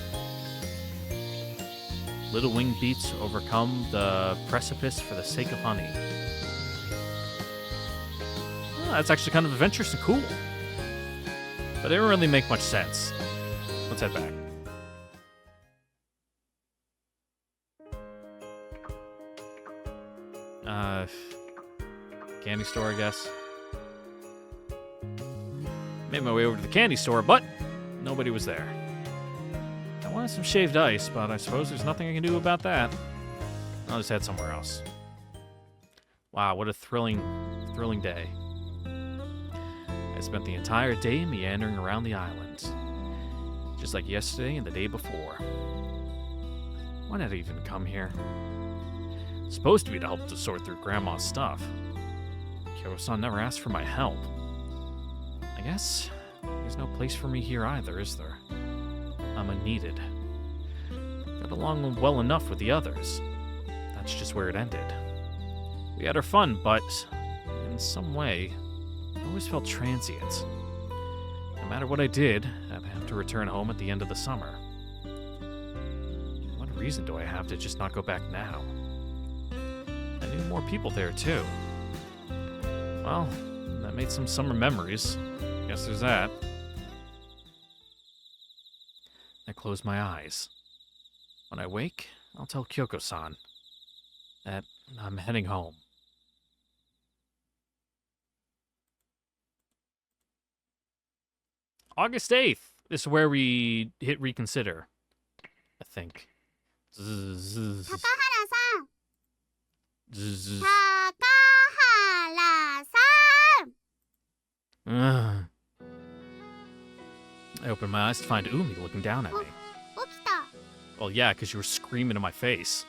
S1: Little winged beats overcome the precipice for the sake of honey. Oh, that's actually kind of adventurous and cool. But it didn't really make much sense. Let's head back. Candy store, I guess. Made my way over to the candy store, but nobody was there. I wanted some shaved ice, but I suppose there's nothing I can do about that. I'll just head somewhere else. Wow, what a thrilling day. I spent the entire day meandering around the island. Just like yesterday and the day before. Why did I even come here? It's supposed to be to help to sort through Grandma's stuff. Kyoto-san never asked for my help. I guess there's no place for me here either, is there? I'm unneeded. Got along well enough with the others. That's just where it ended. We had our fun, but in some way, I always felt transient. No matter what I did, I'd have to return home at the end of the summer. What reason do I have to just not go back now? I knew more people there, too. Well, that made some summer memories. Guess there's that. I close my eyes. When I wake, I'll tell Kyoko-san that I'm heading home. August 8th. This is where we hit reconsider, I think. Zzz.
S2: 高原さん
S1: Zzz.
S2: 高原さん
S1: Ugh. I opened my eyes to find Umi looking down at me.
S2: 起きた
S1: Well, yeah, because you were screaming in my face.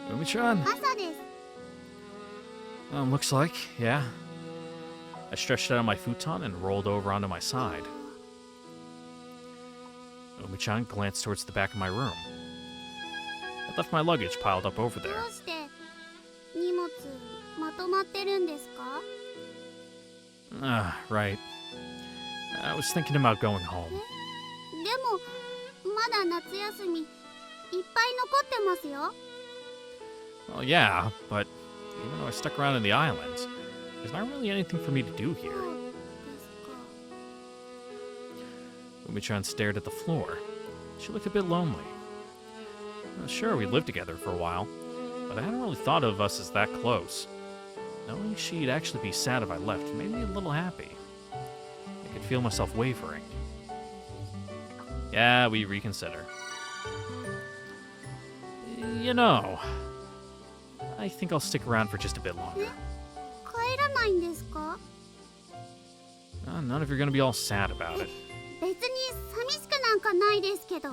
S1: Umi-chan.
S2: 朝です
S1: Looks like, yeah. I stretched out on my futon and rolled over onto my side. Umi-chan glanced towards the back of my room. I left my luggage piled up over
S2: ど
S1: there.
S2: うして荷物まとまってるんですか
S1: Right. I was thinking about going home.
S2: でもまだ夏休みいっぱい残ってますよ
S1: Well, yeah, but even though I stuck around in the islands, there's not really anything for me to do
S2: そ
S1: here.
S2: うですか
S1: Umi-chan stared at the floor. She looked a bit lonely. Sure, we lived together for a while, but I hadn't really thought of us as that close. Knowing she'd actually be sad if I left made me a little happy. I could feel myself wavering. Yeah, we reconsider. You know, I think I'll stick around for just a bit longer.
S2: 帰らないんですか
S1: None of you are gonna be all sad about it.
S2: 別に寂しくなんかないですけど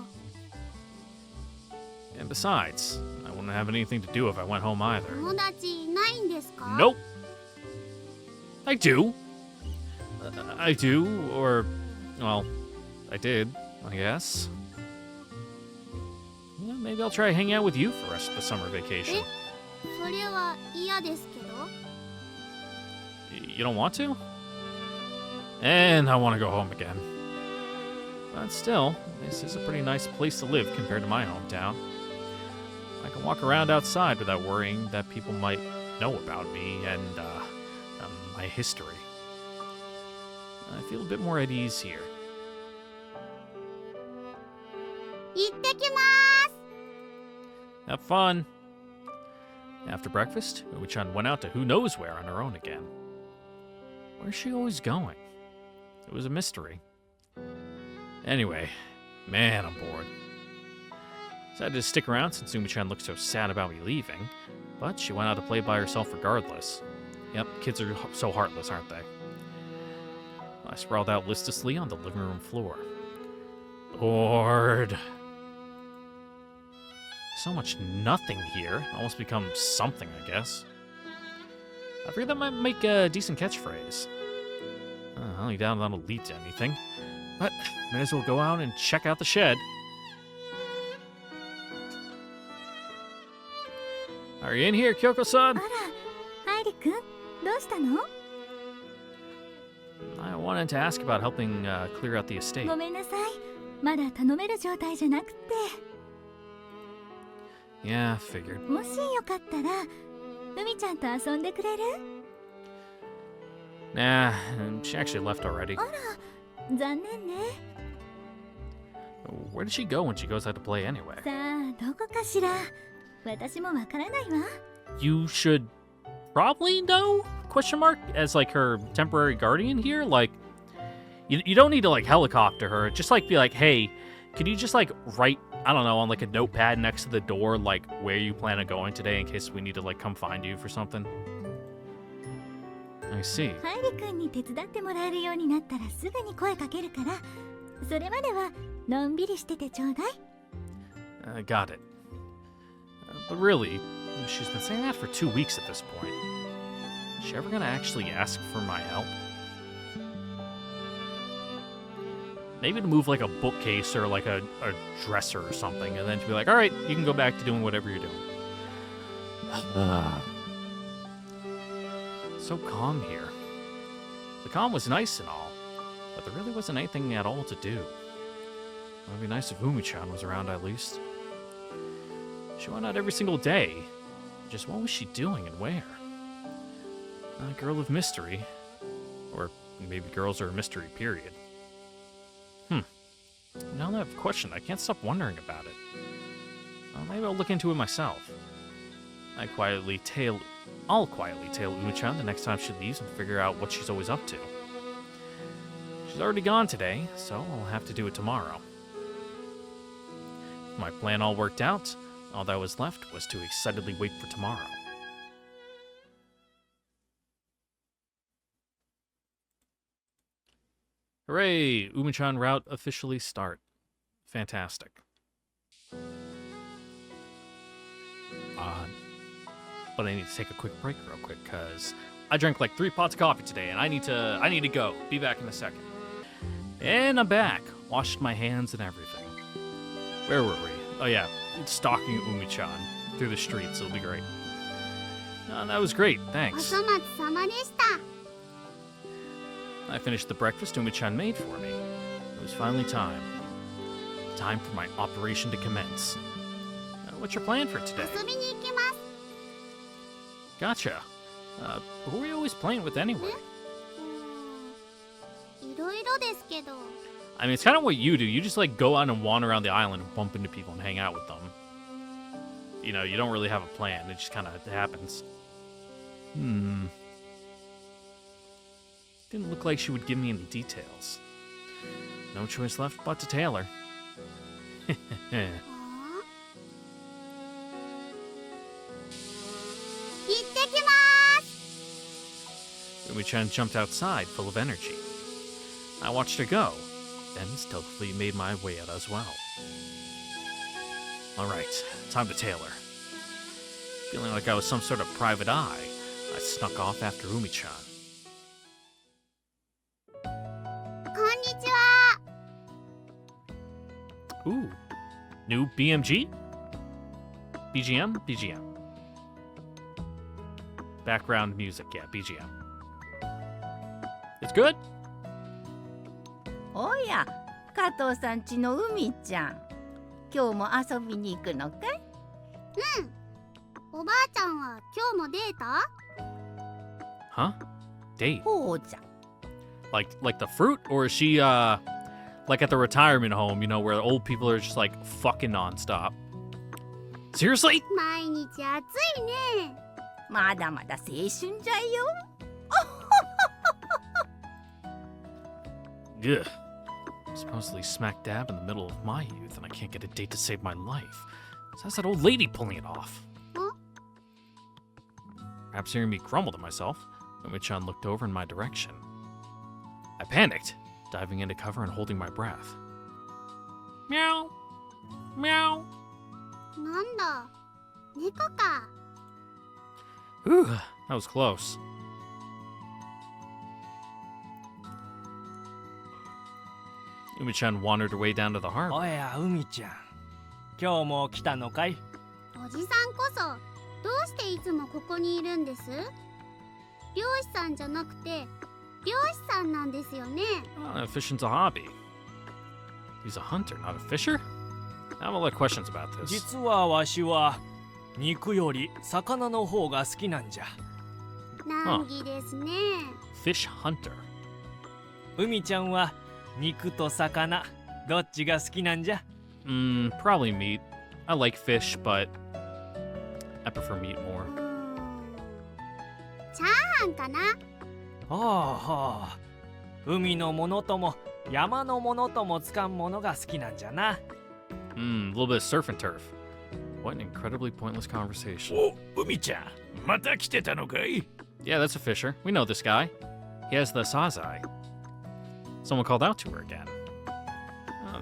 S1: And besides, I wouldn't have anything to do if I went home either.
S2: 友達いないんですか
S1: Nope. I do. I do, or, well, I did, I guess. Yeah, maybe I'll try hanging out with you for the rest of the summer vacation.
S2: それは嫌ですけど
S1: You don't want to? And I want to go home again. But still, this is a pretty nice place to live compared to my hometown. I can walk around outside without worrying that people might know about me and my history. I feel a bit more at ease here.
S2: 行ってきまーす
S1: Have fun. After breakfast, Umi-chan went out to who knows where on her own again. Where's she always going? It was a mystery. Anyway, man, I'm bored. Decided to stick around since Umi-chan looked so sad about me leaving, but she went out to play by herself regardless. Yep, kids are so heartless, aren't they? I sprawled out listlessly on the living room floor. Bored. So much nothing here. Almost become something, I guess. I figured that might make a decent catchphrase. I only doubt that'll lead to anything. But may as well go out and check out the shed. Are you in here, Kyoko-san?
S8: あら、愛理くん、どうしたの？
S1: I wanted to ask about helping clear out the estate.
S8: ごめんなさい。まだ頼める状態じゃなくて。
S1: Yeah, figured.
S8: もしよかったら、海ちゃんと遊んでくれる？
S1: Nah, she actually left already.
S8: 残念ね。
S1: Where did she go when she goes out to play anyway?
S8: さあ、どこかしら。私もわからないわ。
S1: You should probably know? Question mark? As like her temporary guardian here? Like, you don't need to like helicopter her. Just like be like, hey, could you just like write, I don't know, on like a notepad next to the door, like where you plan on going today in case we need to like come find you for something? I see.
S8: 愛理くんに手伝ってもらえるようになったらすぐに声かけるから、それまではのんびりしててちょうだい。
S1: Got it. But really, she's been saying that for 2 weeks at this point. Is she ever gonna actually ask for my help? Maybe to move like a bookcase or like a dresser or something, and then to be like, alright, you can go back to doing whatever you're doing. So calm here. The calm was nice and all, but there really wasn't anything at all to do. It would be nice if Umi-chan was around at least. She went out every single day. Just what was she doing and where? A girl of mystery. Or maybe girls are a mystery, period. Now that I've questioned, I can't stop wondering about it. Well, maybe I'll look into it myself. I'll quietly tail Umi-chan the next time she leaves and figure out what she's always up to. She's already gone today, so I'll have to do it tomorrow. If my plan all worked out, all that was left was to excitedly wait for tomorrow. Hooray! Umi-chan route officially start. Fantastic. But I need to take a quick break real quick, because I drank like 3 pots of coffee today, and I need to go. Be back in a second. And I'm back. Washed my hands and everything. Where were we? Oh yeah, stalking Umi-chan through the streets. It'll be great. That was great,
S2: お
S1: thanks.
S2: 粗末様でした。
S1: I finished the breakfast Umi-chan made for me. It was finally time. Time for my operation to commence. What's your plan for today?
S2: 遊びに行きます。
S1: Gotcha. Who are you always playing with anyway?
S2: いろいろですけど。
S1: I mean, it's kind of what you do. You just like go out and wander around the island and bump into people and hang out with them. You know, you don't really have a plan. It just kind of happens. Didn't look like she would give me any details. No choice left but to tail her.
S2: 行ってきます。
S1: Umi-chan jumped outside, full of energy. I watched her go, then stealthily made my way out as well. Alright, time to tail her. Feeling like I was some sort of private eye, I snuck off after Umi-chan.
S2: こんにちは。
S1: Ooh, new BMG? BGM? BGM. Background music, yeah, BGM. It's good?
S9: おや、加藤さんちの海ちゃん。今日も遊びに行くのかい？
S2: おばあちゃんは今日もデータ？
S1: Huh? Date?
S9: ほうじゃ。
S1: Like the fruit? Or is she, like at the retirement home, you know, where old people are just like fucking nonstop? Seriously?
S2: 毎日暑いね。
S9: まだまだ青春じゃよ。
S1: Ugh. Supposedly smack dab in the middle of my youth, and I can't get a date to save my life. So how's that old lady pulling it off?
S2: Huh?
S1: Perhaps hearing me grumble to myself, Umi-chan looked over in my direction. I panicked, diving into cover and holding my breath. Meow. Meow.
S2: なんだ、猫か。
S1: Whew, that was close. Umi-chan wandered her way down to the harbor.
S5: おや海ちゃん、今日も来たのかい？
S2: おじさんこそどうしていつもここにいるんです？漁師さんじゃなくて漁師さんなんですよね。
S1: Fishing's a hobby. He's a hunter, not a fisher? I have a lot of questions about this.
S5: 実はわしは肉より魚の方が好きなんじゃ。
S2: 難儀ですね。
S1: Fish hunter.
S5: 海ちゃんは肉と魚どっちが好きなんじゃ？
S1: Probably meat. I like fish, but I prefer meat more.
S2: チャーハンかな。
S5: はあ、海のものとも山のものともつかんものが好きなんじゃな。
S1: A little bit of surf and turf. What an incredibly pointless conversation.
S4: お、海ちゃん、また来てたのかい？
S1: Yeah, that's a fisher. We know this guy. He has the sazai. Someone called out to her again.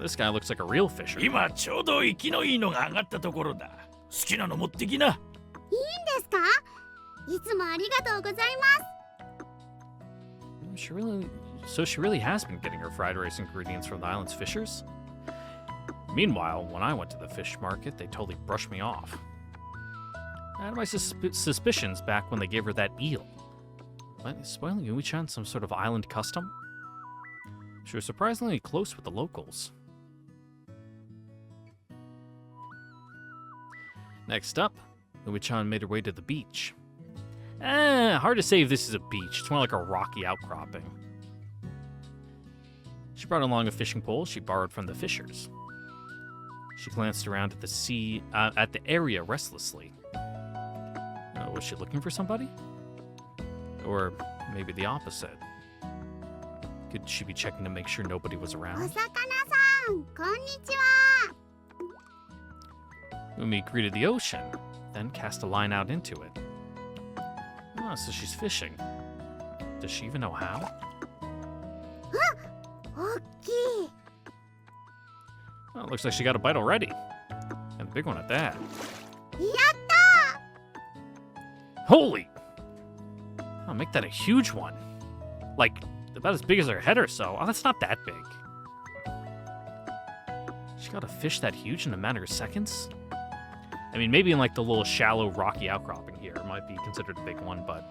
S1: This guy looks like a real fisher.
S4: 今ちょうど生きのいいのが上がったところだ。好きなの持ってきな。
S2: いいんですか？いつもありがとうございます。
S1: She really has been getting her fried rice ingredients from the island's fishers? Meanwhile, when I went to the fish market, they totally brushed me off. I had my suspicions back when they gave her that eel. What, is spoiling Umi-chan some sort of island custom? She was surprisingly close with the locals. Next up, Umi-chan made her way to the beach. Hard to say if this is a beach. It's more like a rocky outcropping. She brought along a fishing pole she borrowed from the fishers. She glanced around at the area restlessly. Was she looking for somebody? Or maybe the opposite? Could she be checking to make sure nobody was
S2: お
S1: around?
S2: 魚さん、こんにちは。
S1: Umi greeted the ocean, then cast a line out into it. So she's fishing. Does she even know how?
S2: 大きい。
S1: Well, it looks like she got a bite already. And a big one at that.
S2: やったー。
S1: Holy! I'll make that a huge one. Like, about as big as her head or so. Oh, that's not that big. She got a fish that huge in a matter of seconds? I mean, maybe in like the little shallow rocky outcropping here, it might be considered a big one, but...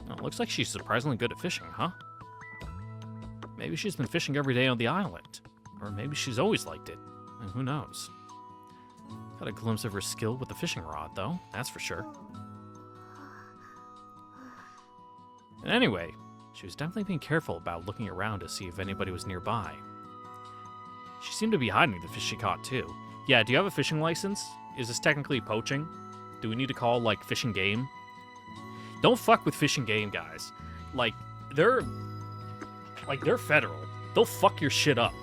S1: Oh, it looks like she's surprisingly good at fishing, huh? Maybe she's been fishing every day on the island. Or maybe she's always liked it. And who knows? Got a glimpse of her skill with the fishing rod, though, that's for sure. And anyway, she was definitely being careful about looking around to see if anybody was nearby. She seemed to be hiding the fish she caught, too. Yeah, do you have a fishing license? Is this technically poaching? Do we need to call, like, fishing game? Don't fuck with fishing game, guys. Like, they're federal. They'll fuck your shit up.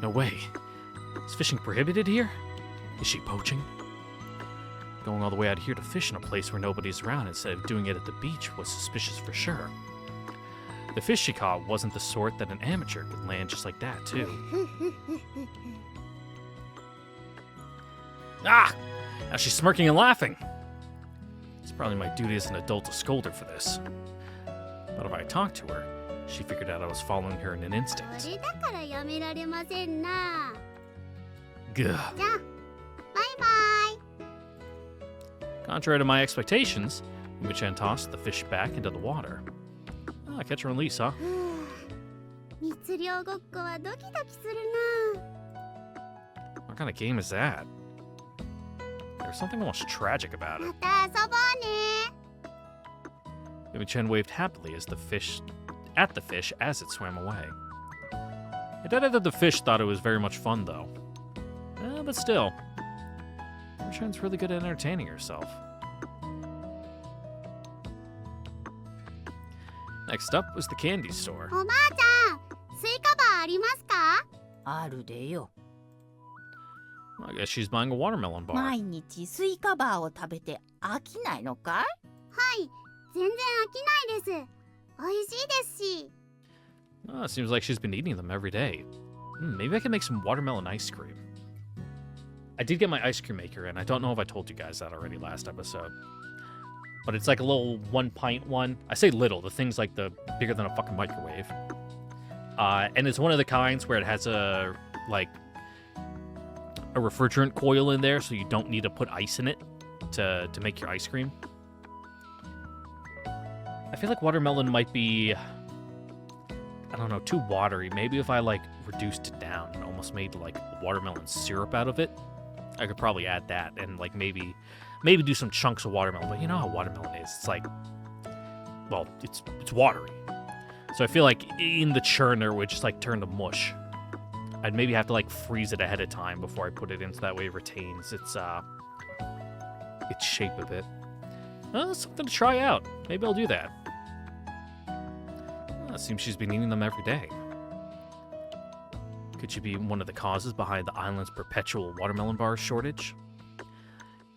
S1: No way. Is fishing prohibited here? Is she poaching? Going all the way out here to fish in a place where nobody's around instead of doing it at the beach was suspicious for sure. The fish she caught wasn't the sort that an amateur could land just like that, too. Ah! Now she's smirking and laughing. It's probably my duty as an adult to scold her for this. But if I talked to her, she figured out I was following her in an
S2: そ
S1: instant.
S2: れだからやめられませんな。
S1: Gah.
S2: じゃあ、バイバイ。
S1: Contrary to my expectations, Umi-chan tossed the fish back into the water. Ah, catch and release, huh?
S2: 密漁ごっこはドキドキするな。
S1: What kind of game is that? There's something almost tragic about it.
S2: また遊ぼうね。
S1: Umi-chan waved happily at the fish as it swam away. It added that the fish thought it was very much fun, though. But still, Umi-chan's really good at entertaining herself. Next up was the candy store.
S2: おばあちゃん、スイカバーありますか？
S9: あるでよ。
S1: I guess she's buying a watermelon bar.
S9: 毎日スイカバーを食べて飽きないのかい？
S2: はい、全然飽きないです。美味しいですし。
S1: It seems like she's been eating them every day. Maybe I can make some watermelon ice cream. I did get my ice cream maker, and I don't know if I told you guys that already last episode. But it's like a little 1 pint one. I say little, the thing's like the bigger than a fucking microwave. And it's one of the kinds where it has a, like, a refrigerant coil in there so you don't need to put ice in it to make your ice cream. I feel like watermelon might be, I don't know, too watery. Maybe if I like reduced it down and almost made like watermelon syrup out of it, I could probably add that and like maybe do some chunks of watermelon. But you know how watermelon is. It's like, well, it's watery. So I feel like in the churner it would just like turn to mush. I'd maybe have to like freeze it ahead of time before I put it in so that way it retains its shape a bit. Something to try out. Maybe I'll do that. It seems she's been eating them every day. Could she be one of the causes behind the island's perpetual watermelon bar shortage?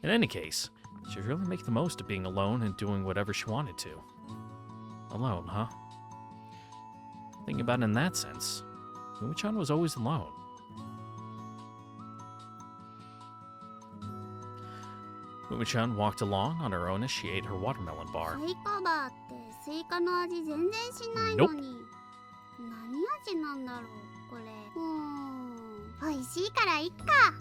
S1: In any case, she'd really make the most of being alone and doing whatever she wanted to. Alone, huh? Thinking about it in that sense, Umi-chan was always alone. Umi-chan walked along on her own as she ate her watermelon bar.
S2: スイカバーってスイカの味全然しないのに、何味なんだろうこれ。美味しいからいっか。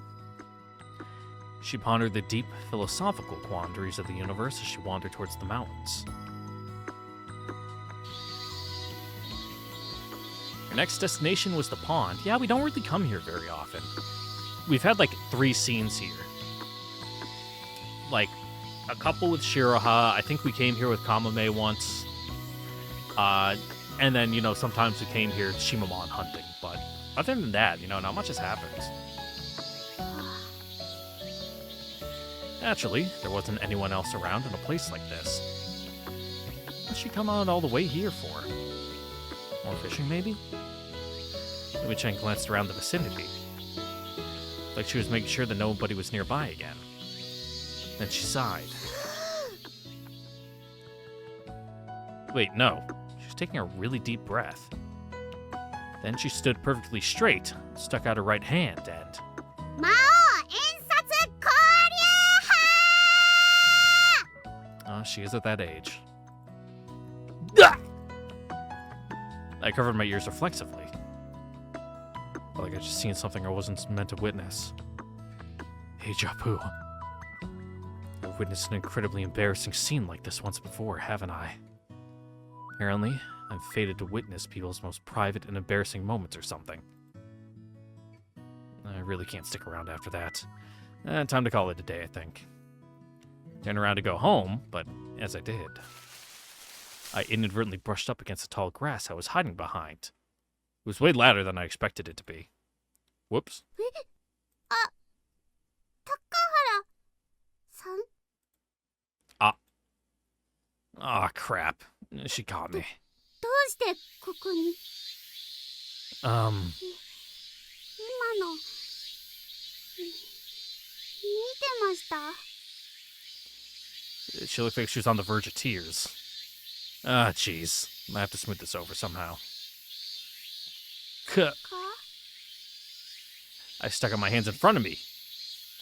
S1: She pondered the deep philosophical quandaries of the universe as she wandered towards the mountains. Her next destination was the pond. Yeah, we don't really come here very often. We've had like 3 scenes here. Like, a couple with Shiraha. I think we came here with Kamame once. And then, you know, sometimes we came here Shimamon hunting. But other than that, you know, not much has happened. Naturally, there wasn't anyone else around in a place like this. What'd she come out all the way here for? More fishing, maybe? Umi-chan glanced around the vicinity. Like she was making sure that nobody was nearby again. Then she sighed. Wait, no. She's taking a really deep breath. Then she stood perfectly straight, stuck out her right hand, and...
S2: 魔王演札交流派
S1: Oh, she is at that age. I covered my ears reflexively. Felt like I'd just seen something I wasn't meant to witness. Hey, Japu. I've witnessed an incredibly embarrassing scene like this once before, haven't I? Apparently, I'm fated to witness people's most private and embarrassing moments or something. I really can't stick around after that. Time to call it a day, I think. Turned around to go home, but as I did, I inadvertently brushed up against the tall grass I was hiding behind. It was way louder than I expected it to be. Whoops.
S2: 高原さん
S1: Ah, crap. She caught me.
S2: どうしてここに今の見てました
S1: She looked like she was on the verge of tears. Ah, jeez. I have to smooth this over somehow. Kuh.
S2: か
S1: I stuck out my hands in front of me,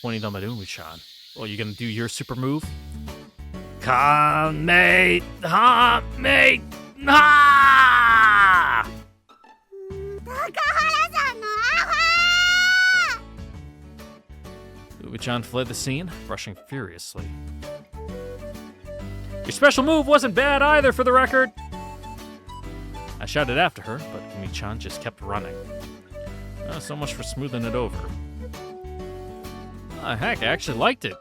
S1: pointing them at Umi-chan. Well, you gonna do your super move? Kame! Ha! Me! Ha!
S2: 高原さんのアホ
S1: Umi-chan fled the scene, brushing furiously. Your special move wasn't bad either, for the record! I shouted after her, but Umi-chan just kept running. So much for smoothing it over. Heck, I actually liked it.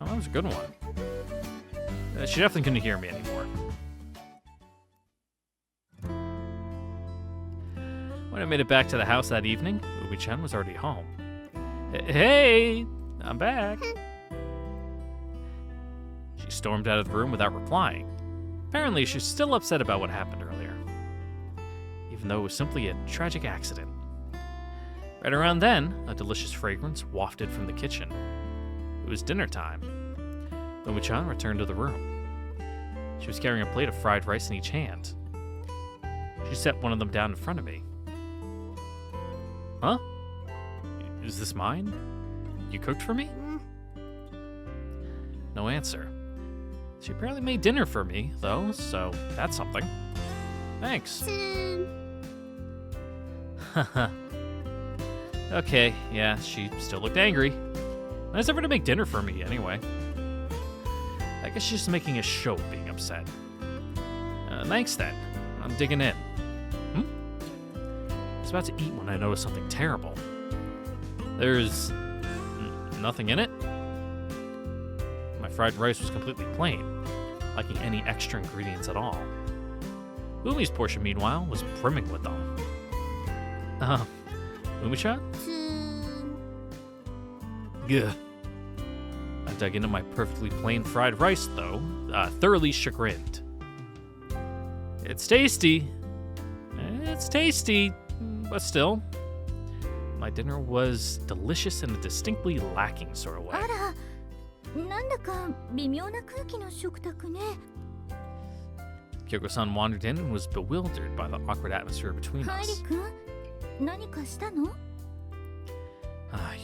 S1: Oh, that was a good one. She definitely couldn't hear me anymore. When I made it back to the house that evening, Umi-chan was already home. Hey! I'm back! She stormed out of the room without replying. Apparently, she's still upset about what happened earlier, even though it was simply a tragic accident. Right around then, a delicious fragrance wafted from the kitchen. It was dinner time. Umi-chan returned to the room. She was carrying a plate of fried rice in each hand. She set one of them down in front of me. Huh? Is this mine? You cooked for me? No answer. She apparently made dinner for me, though, so that's something. Thanks.
S2: つーん
S1: Haha. Okay, yeah, she still looked angry. Nice of her to make dinner for me, anyway. I guess she's just making a show of being upset. Thanks, then. I'm digging in. I was about to eat when I noticed something terrible. There's nothing in it. My fried rice was completely plain, lacking any extra ingredients at all. Umi's portion, meanwhile, was brimming with them. Umi-chan?
S2: つーん
S1: Gah. I dug into my perfectly plain fried rice, though, thoroughly chagrined. It's tasty. It's tasty, but still. My dinner was delicious in a distinctly lacking sort of way.
S8: あら、なんだか微妙な空気の食卓ね。
S1: Kyoko-san wandered in and was bewildered by the awkward atmosphere between
S8: カイリ
S1: us.
S8: 君、何かしたの？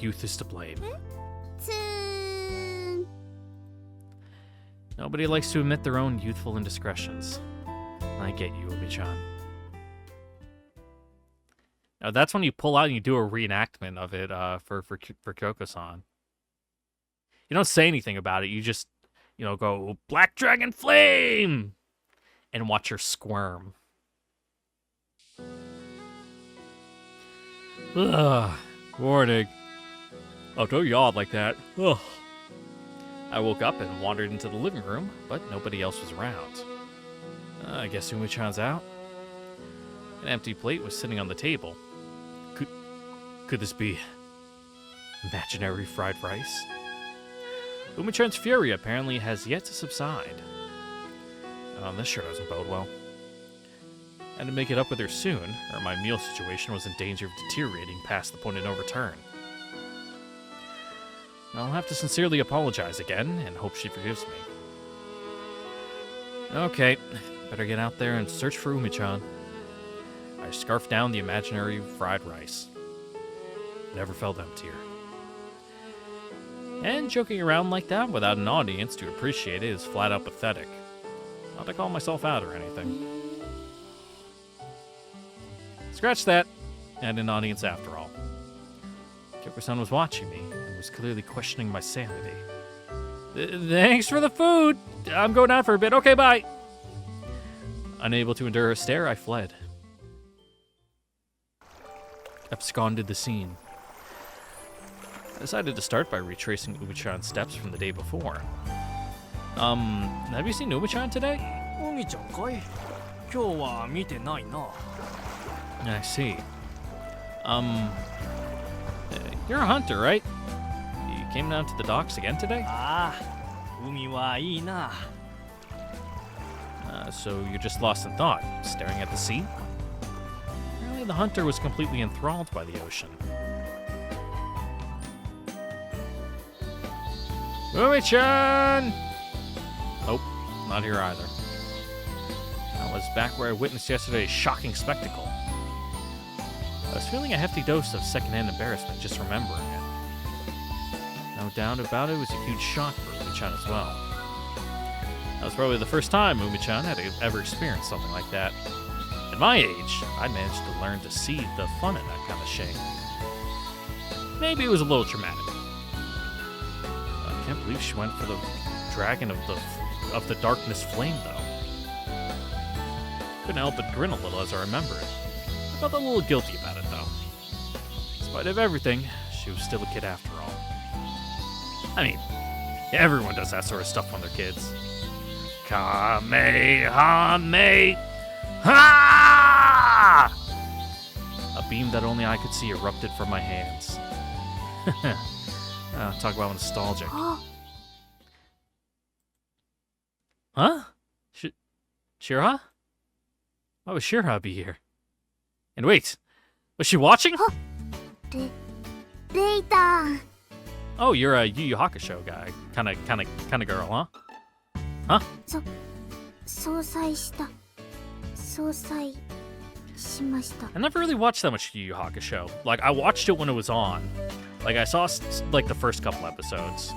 S1: Youth is to blame.
S2: つーん
S1: Nobody likes to admit their own youthful indiscretions. I get you, Umi-chan. Now that's when you pull out and you do a reenactment of it for Kyoko-san. You don't say anything about it. You just, go, Black Dragon Flame! And watch her squirm. Ugh. Warning. Oh, don't yawn like that. Ugh. I woke up and wandered into the living room, but nobody else was around. I guess Umi-chan's out. An empty plate was sitting on the table. Could this be imaginary fried rice? Umi-chan's fury apparently has yet to subside. This sure doesn't bode well. I had to make it up with her soon, or my meal situation was in danger of deteriorating past the point of no return. I'll have to sincerely apologize again, and hope she forgives me. Okay, better get out there and search for Umi-chan. I scarfed down the imaginary fried rice. Never felt emptier. And joking around like that without an audience to appreciate it is flat out pathetic. Not to call myself out or anything. Scratch that. And an audience after all. Kyoko-san was watching me and was clearly questioning my sanity. Thanks for the food. I'm going out for a bit. Okay, bye. Unable to endure her stare, I fled. Absconded the scene. I decided to start by retracing Umi-chan's steps from the day before. Have you seen Umi-chan today?
S5: おみちゃんかい？今日は見てないな。
S1: I see. You're a hunter, right? You came down to the docks again today?
S5: ああ、海はいいな。
S1: So you're just lost in thought, staring at the sea? Apparently the hunter was completely enthralled by the ocean. Umi-chan! Nope, not here either. I was back where I witnessed yesterday's shocking spectacle. I was feeling a hefty dose of secondhand embarrassment just remembering it. No doubt about it was a huge shock for Umi-chan as well. That was probably the first time Umi-chan had ever experienced something like that. At my age, I'd managed to learn to see the fun in that kind of shame. Maybe it was a little traumatic. I can't believe she went for the dragon of the darkness flame, though. Couldn't help but grin a little as I remember it. I felt a little guilty about it, though. In spite of everything, she was still a kid after all. I mean, everyone does that sort of stuff when they're kids. Kamehameha! A beam that only I could see erupted from my hands. Talk about nostalgic. Huh? Shira? Why would Shira be here? And wait, was she watching?
S2: レイタン
S1: Oh, you're a Yu Yu Hakusho guy. Kind of girl, huh? Huh?
S2: 相殺しました
S1: I never really watched that much Yu Yu Hakusho. Like, I watched it when it was on. Like, I saw, like, the first couple episodes.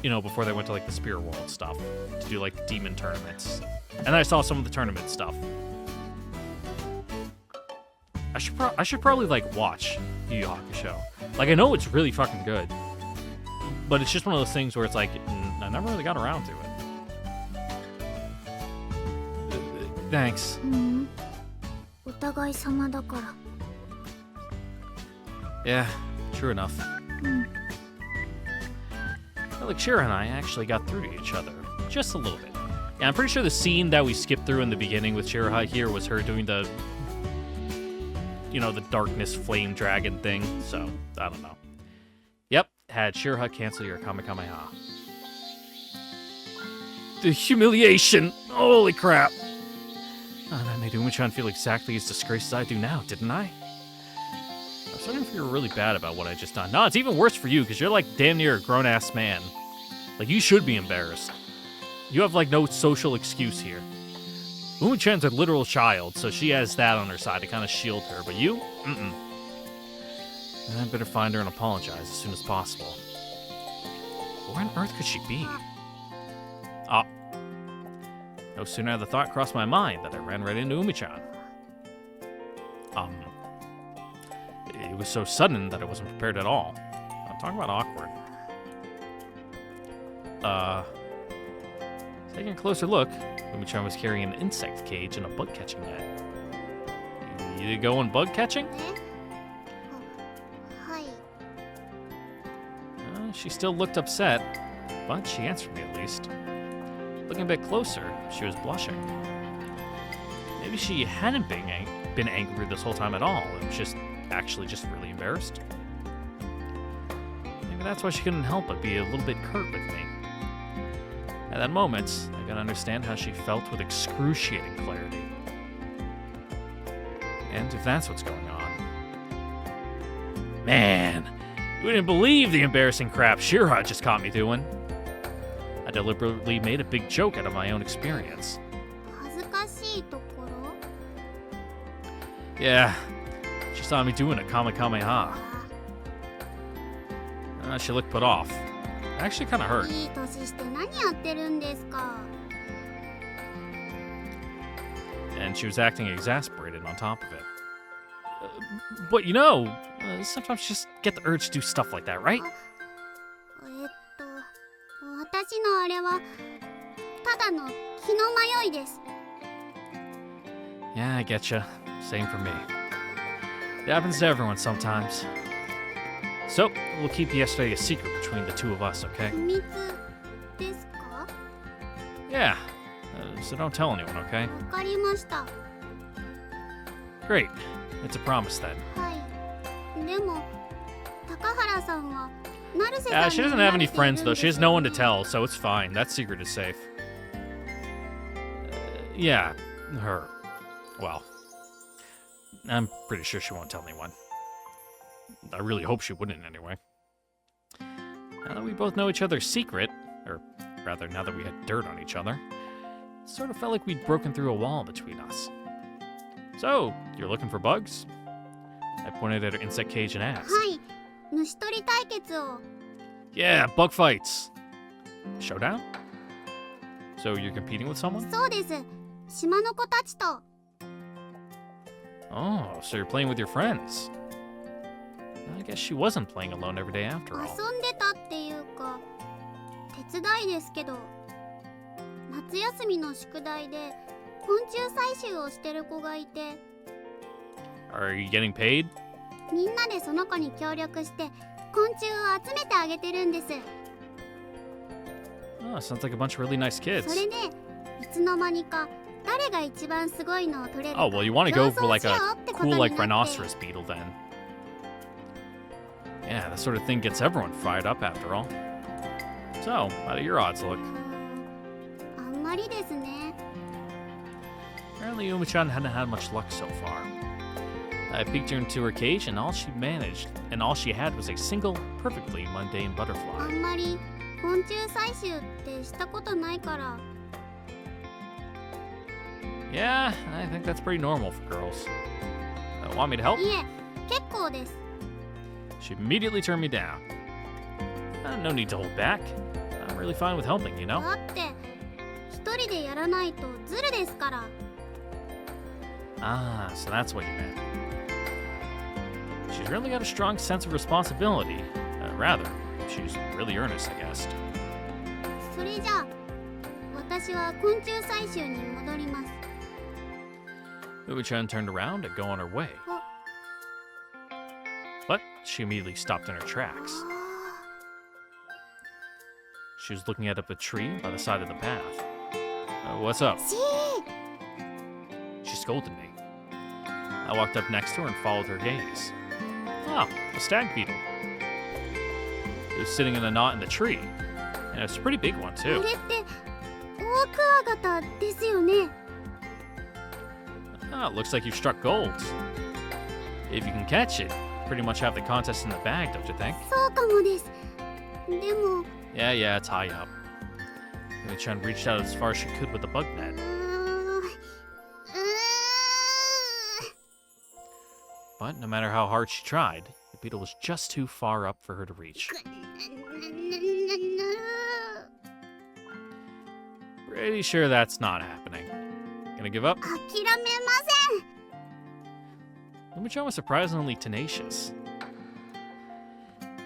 S1: You know, before they went to, like, the Spirit World stuff. To do, like, demon tournaments. And I saw some of the tournament stuff. I should probably like watch Yu Yu Hakusho. Like I know it's really fucking good, but it's just one of those things where it's like I never really got around to it. Thanks.
S2: お互い様だから。
S1: Yeah, true enough. Well, like Shira and I actually got through to each other just a little bit. Yeah, I'm pretty sure the scene that we skipped through in the beginning with Shirahai here was her doing the, you know, the darkness flame dragon thing. So I don't know. Yep, had Shirahai cancel your Kamekameha. The humiliation! Holy crap! Oh, that made Umi-chan feel exactly as disgraced as I do now, didn't I? I was wondering if you were really bad about what I just done. No, it's even worse for you, because you're like damn near a grown-ass man. Like, you should be embarrassed. You have, like, no social excuse here. Umi-chan's a literal child, so she has that on her side to kind of shield her, but you? Mm-mm. I better find her and apologize as soon as possible. Where on earth could she be? Ah. No sooner had the thought crossed my mind that I ran right into Umi-chan. It was so sudden that I wasn't prepared at all. I'm talking about awkward. Taking a closer look, Umi-chan was carrying an insect cage and a bug-catching net. You going bug-catching?
S2: はい。
S1: She still looked upset, but she answered me at least. Looking a bit closer, she was blushing. Maybe she hadn't been angry this whole time at all. It was just actually just really embarrassed. Maybe that's why she couldn't help but be a little bit curt with me. At that moment, I could understand how she felt with excruciating clarity. And if that's what's going on... Man, you wouldn't believe the embarrassing crap Shira just caught me doing. I deliberately made a big joke out of my own experience.
S2: 恥ずかしいところ?
S1: Yeah, she saw me doing a Kamekameha. She looked put off. It actually kind of hurt.
S2: いい年して何やってるんですか?
S1: And she was acting exasperated on top of it. But you know, sometimes you just get the urge to do stuff like that, right?
S2: 私のあれはただの気の迷いです。
S1: Yeah, I getcha. Same for me. It happens to everyone sometimes. So, we'll keep yesterday a secret between the two of us, okay?
S2: 秘密ですか?
S1: Yeah. So don't tell anyone, okay?
S2: わかりました。
S1: Great. It's a promise then.
S2: はい。でも高原さんは
S1: Yeah, she doesn't have any friends though. She has no one to tell, so it's fine. That secret is safe. Yeah, her. Well, I'm pretty sure she won't tell anyone. I really hope she wouldn't anyway. Now that we both know each other's secret, or rather, now that we had dirt on each other, it sort of felt like we'd broken through a wall between us. So, you're looking for bugs? I pointed at her insect cage and asked.
S2: はい。虫取り対決を。
S1: Yeah, bug fights. Showdown? So you're competing with someone?
S2: そうです。島の子たちと。
S1: Oh, so you're playing with your friends. I guess she wasn't playing alone every day after all.
S2: 遊んでたっていうか、手伝いですけど、夏休みの宿題で昆虫採集をしてる子がいて。
S1: Are you getting paid?
S2: みんなでその子に協力して昆虫を集めてあげてるんです。
S1: Oh, sounds like a bunch of really nice kids.
S2: それでいつの間にか誰が一番すごいのを取れるか
S1: Oh, well, you want to go for like
S2: 競
S1: a
S2: 争しようってことに
S1: cool
S2: なっ
S1: like
S2: て。
S1: rhinoceros beetle then. Yeah, that sort of thing gets everyone fired up after all. So, how do your odds look?
S2: あんまりですね。
S1: Apparently, Umi-chan hadn't had much luck so far. I peeked her into her cage, and all she had was a single, perfectly mundane
S2: あ
S1: butterfly.
S2: んまり昆虫採集ってしたことないから。
S1: Yeah, I think that's pretty normal for girls. Want me to help?
S2: いえ、結構です。
S1: She immediately turned me down. No need to hold back. I'm really fine with helping, you know?
S2: だって一人でやらないとズルですから。
S1: Ah, so that's what you meant. She's really got a strong sense of responsibility. Rather, she's really earnest, I guess.
S2: それじゃあ私は昆虫採集に戻ります。
S1: Umi-chan turned around to go on her way. But she immediately stopped in her tracks. She was looking up a tree by the side of the path. What's up? She scolded me. I walked up next to her and followed her gaze. Oh, a stag beetle. It was sitting in a knot in the tree. And it's a pretty big one,
S2: こ
S1: too.
S2: れってオオクワガタですよね。
S1: Oh, it looks like you've struck gold. If you can catch it, pretty much have the contest in the bag, don't you think?
S2: そうかもです。でも
S1: Yeah, it's high up. Umi-chan reached out as far as she could with the bug net. But no matter how hard she tried, the beetle was just too far up for her to reach. Pretty sure that's not happening. Gonna give up?
S2: 諦めません。
S1: Umi-chan was surprisingly tenacious.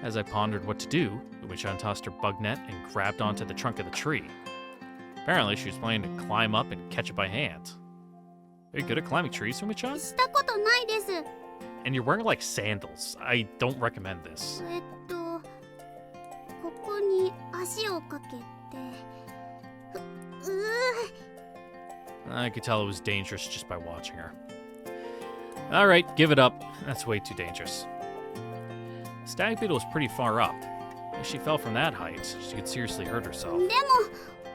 S1: As I pondered what to do, Umi-chan tossed her bug net and grabbed onto the trunk of the tree. Apparently, she was planning to climb up and catch it by hand. Are you good at climbing trees, Umi-chan?
S2: したことないです。
S1: And you're wearing like sandals. I don't recommend this.
S2: ここに足をかけて。
S1: I could tell it was dangerous just by watching her. Alright, give it up. That's way too dangerous. Stag beetle was pretty far up. If she fell from that height, she could seriously hurt herself.
S2: でも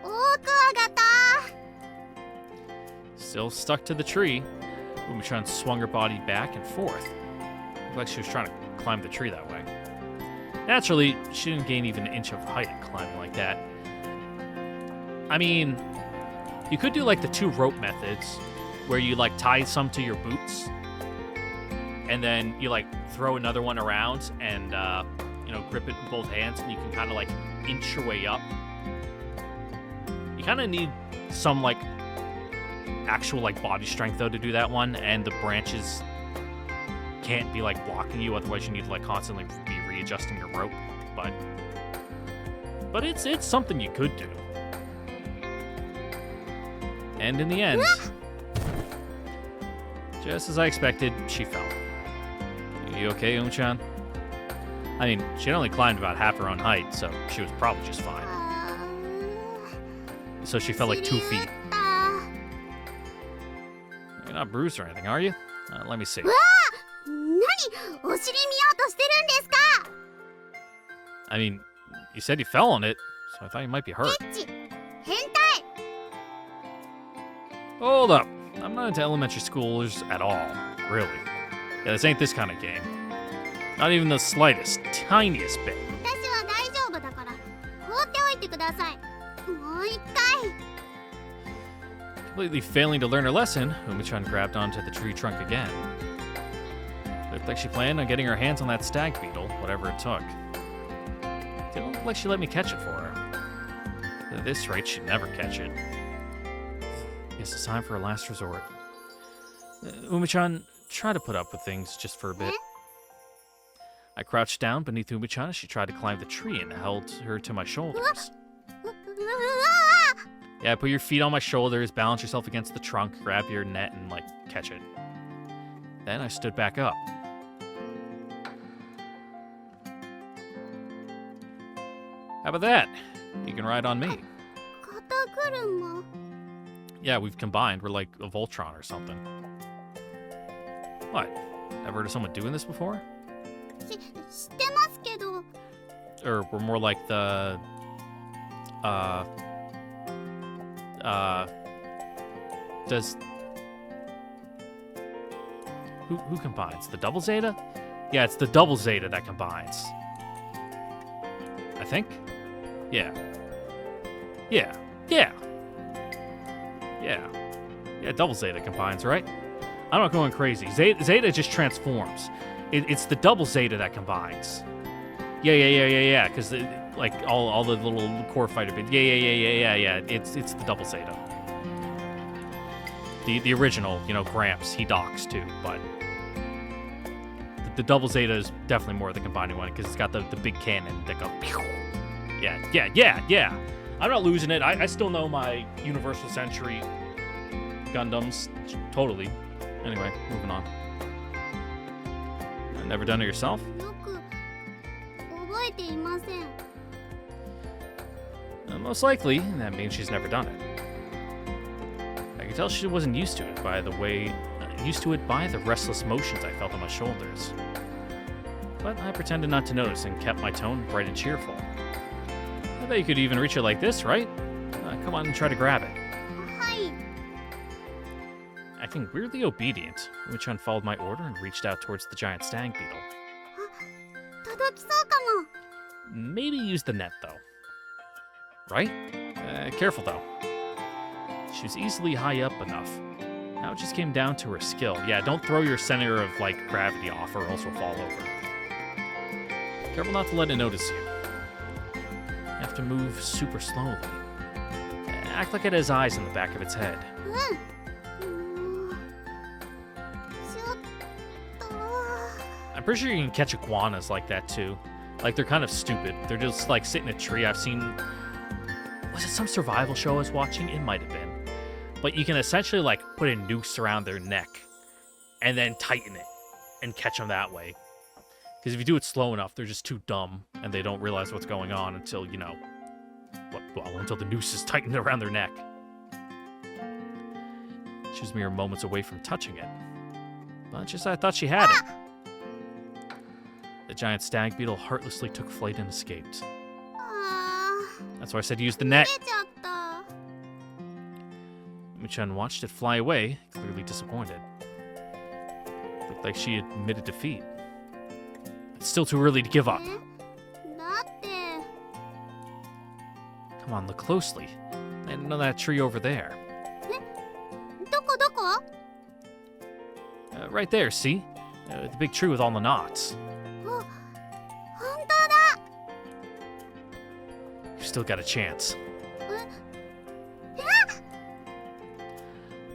S2: オオクワガタ。
S1: Still stuck to the tree, Umi-chan swung her body back and forth. Looked like she was trying to climb the tree that way. Naturally, she didn't gain even an inch of height climbing like that. I mean, you could do like the 2 rope methods, where you like tie some to your boots, and then you like throw another one around and grip it in both hands, and you can kind of like inch your way up. You kind of need some like actual like body strength though to do that one, and the branches can't be like blocking you, otherwise you need to like constantly be readjusting your rope. But it's something you could do. And in the end, just as I expected, she fell. You okay, Umi-chan? I mean, she'd only climbed about half her own height, so she was probably just fine. So she fell like 2 feet. You're not bruised or anything, are you? Let me see.
S2: 何お尻見ようとしてるんですか。
S1: I mean, you said you fell on it, so I thought you might be hurt.
S2: エッチ変態。
S1: Hold up. I'm not into elementary schoolers at all. Really. Yeah, this ain't this kind of game. Not even the slightest, tiniest bit.
S2: 私は大丈夫だから放っておいてください。もう一回。
S1: Completely failing to learn her lesson, Umi-chan grabbed onto the tree trunk again. Looked like she planned on getting her hands on that stag beetle, whatever it took. Didn't look like she let me catch it for her. At this rate, she'd never catch it. Guess it's time for a last resort. Umi-chan, try to put up with things just for a bit. I crouched down beneath Umi-chan as she tried to climb the tree and held her to my shoulders. Yeah, put your feet on my shoulders, balance yourself against the trunk, grab your net, and, like, catch it. Then I stood back up. How about that? You can ride on me.
S2: 肩車。
S1: Yeah, we've combined. We're like a Voltron or something. What? Ever heard of someone doing this before?
S2: 知ってますけど。
S1: Or we're more like the... Does... Who combines? The double Zeta? Yeah, it's the double Zeta that combines. I think? Yeah. Yeah. Yeah. Yeah, double Zeta combines, right? I'm not going crazy. Zeta just transforms. It's the double Zeta that combines. Yeah, because like all the little core fighter bits. Yeah. It's the double Zeta. The original, Gramps, he docks too, but the double Zeta is definitely more the combining one because it's got the big cannon that go. Pew! Yeah. I'm not losing it. I still know my Universal Century Gundams totally. Anyway, moving on. Never done it yourself?
S2: よく覚えていません。
S1: Most likely, that means she's never done it. I could tell she wasn't used to it by the restless motions I felt on my shoulders. But I pretended not to notice and kept my tone bright and cheerful. I bet you could even reach it like this, right? Come on and try to grab it.
S2: はい。
S1: Acting weirdly obedient, Umi-chan followed my order and reached out towards the giant stag beetle.
S2: 届きそうかも。
S1: Maybe use the net, though. Right? Careful, though. She was easily high up enough. Now it just came down to her skill. Yeah, don't throw your center of, gravity off or else you'll fall over. Careful not to let it notice you. You have to move super slowly. Act like it has eyes in the back of its head.
S2: ちょっと。
S1: I'm pretty sure you can catch iguanas like that, too. Like, they're kind of stupid. They're just, sit in a tree. I've seen... Was it some survival show I was watching? It might have been. But you can essentially, put a noose around their neck and then tighten it and catch them that way. Because if you do it slow enough, they're just too dumb and they don't realize what's going on until, until the noose is tightened around their neck. She was mere moments away from touching it. But just I thought she had it. The giant stag beetle heartlessly took flight and escaped.
S2: あ
S1: That's why I said use the
S2: ー、
S1: net.
S2: 出ちゃった。
S1: Umi-chan watched it fly away, clearly disappointed. Looked like she admitted defeat. It's still too early to give up.
S2: えだって。
S1: Come on, look closely. And know that tree over there.
S2: どこどこ？
S1: Right there, see? The big tree with all the knots.
S2: 本当だ。
S1: You've still got a chance.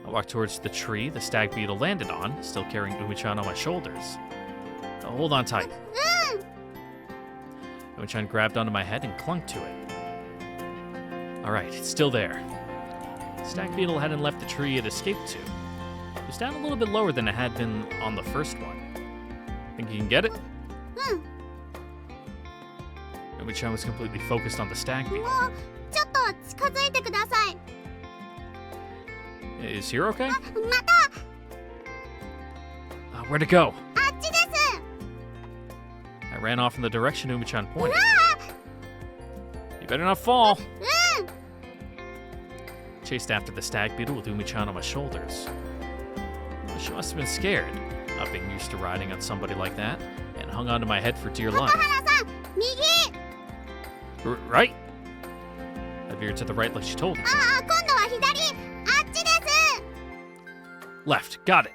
S1: I walked towards the tree the stag beetle landed on, still carrying Umi-chan on my shoulders. Now hold on tight. Umi-chan grabbed onto my head and clung to it. Alright, it's still there. The stag beetle hadn't left the tree it escaped to. It was down a little bit lower than it had been on the first one. Think you can get it? Umi-chan was completely focused on the stag beetle.
S2: もうちょっと近づいてください。
S1: Is here okay?
S2: また
S1: Where'd it go?
S2: あっちです。
S1: I ran off in the direction Umi-chan pointed. You better not fall. Chased after the stag beetle with Umi-chan on my shoulders. Well, she must have been scared, not being used to riding on somebody like that, and hung onto my head for dear life.
S2: 原さん、右。
S1: Right? I veered to the right like she told me.
S2: あ、今度は左。あっちです。
S1: Left, got it.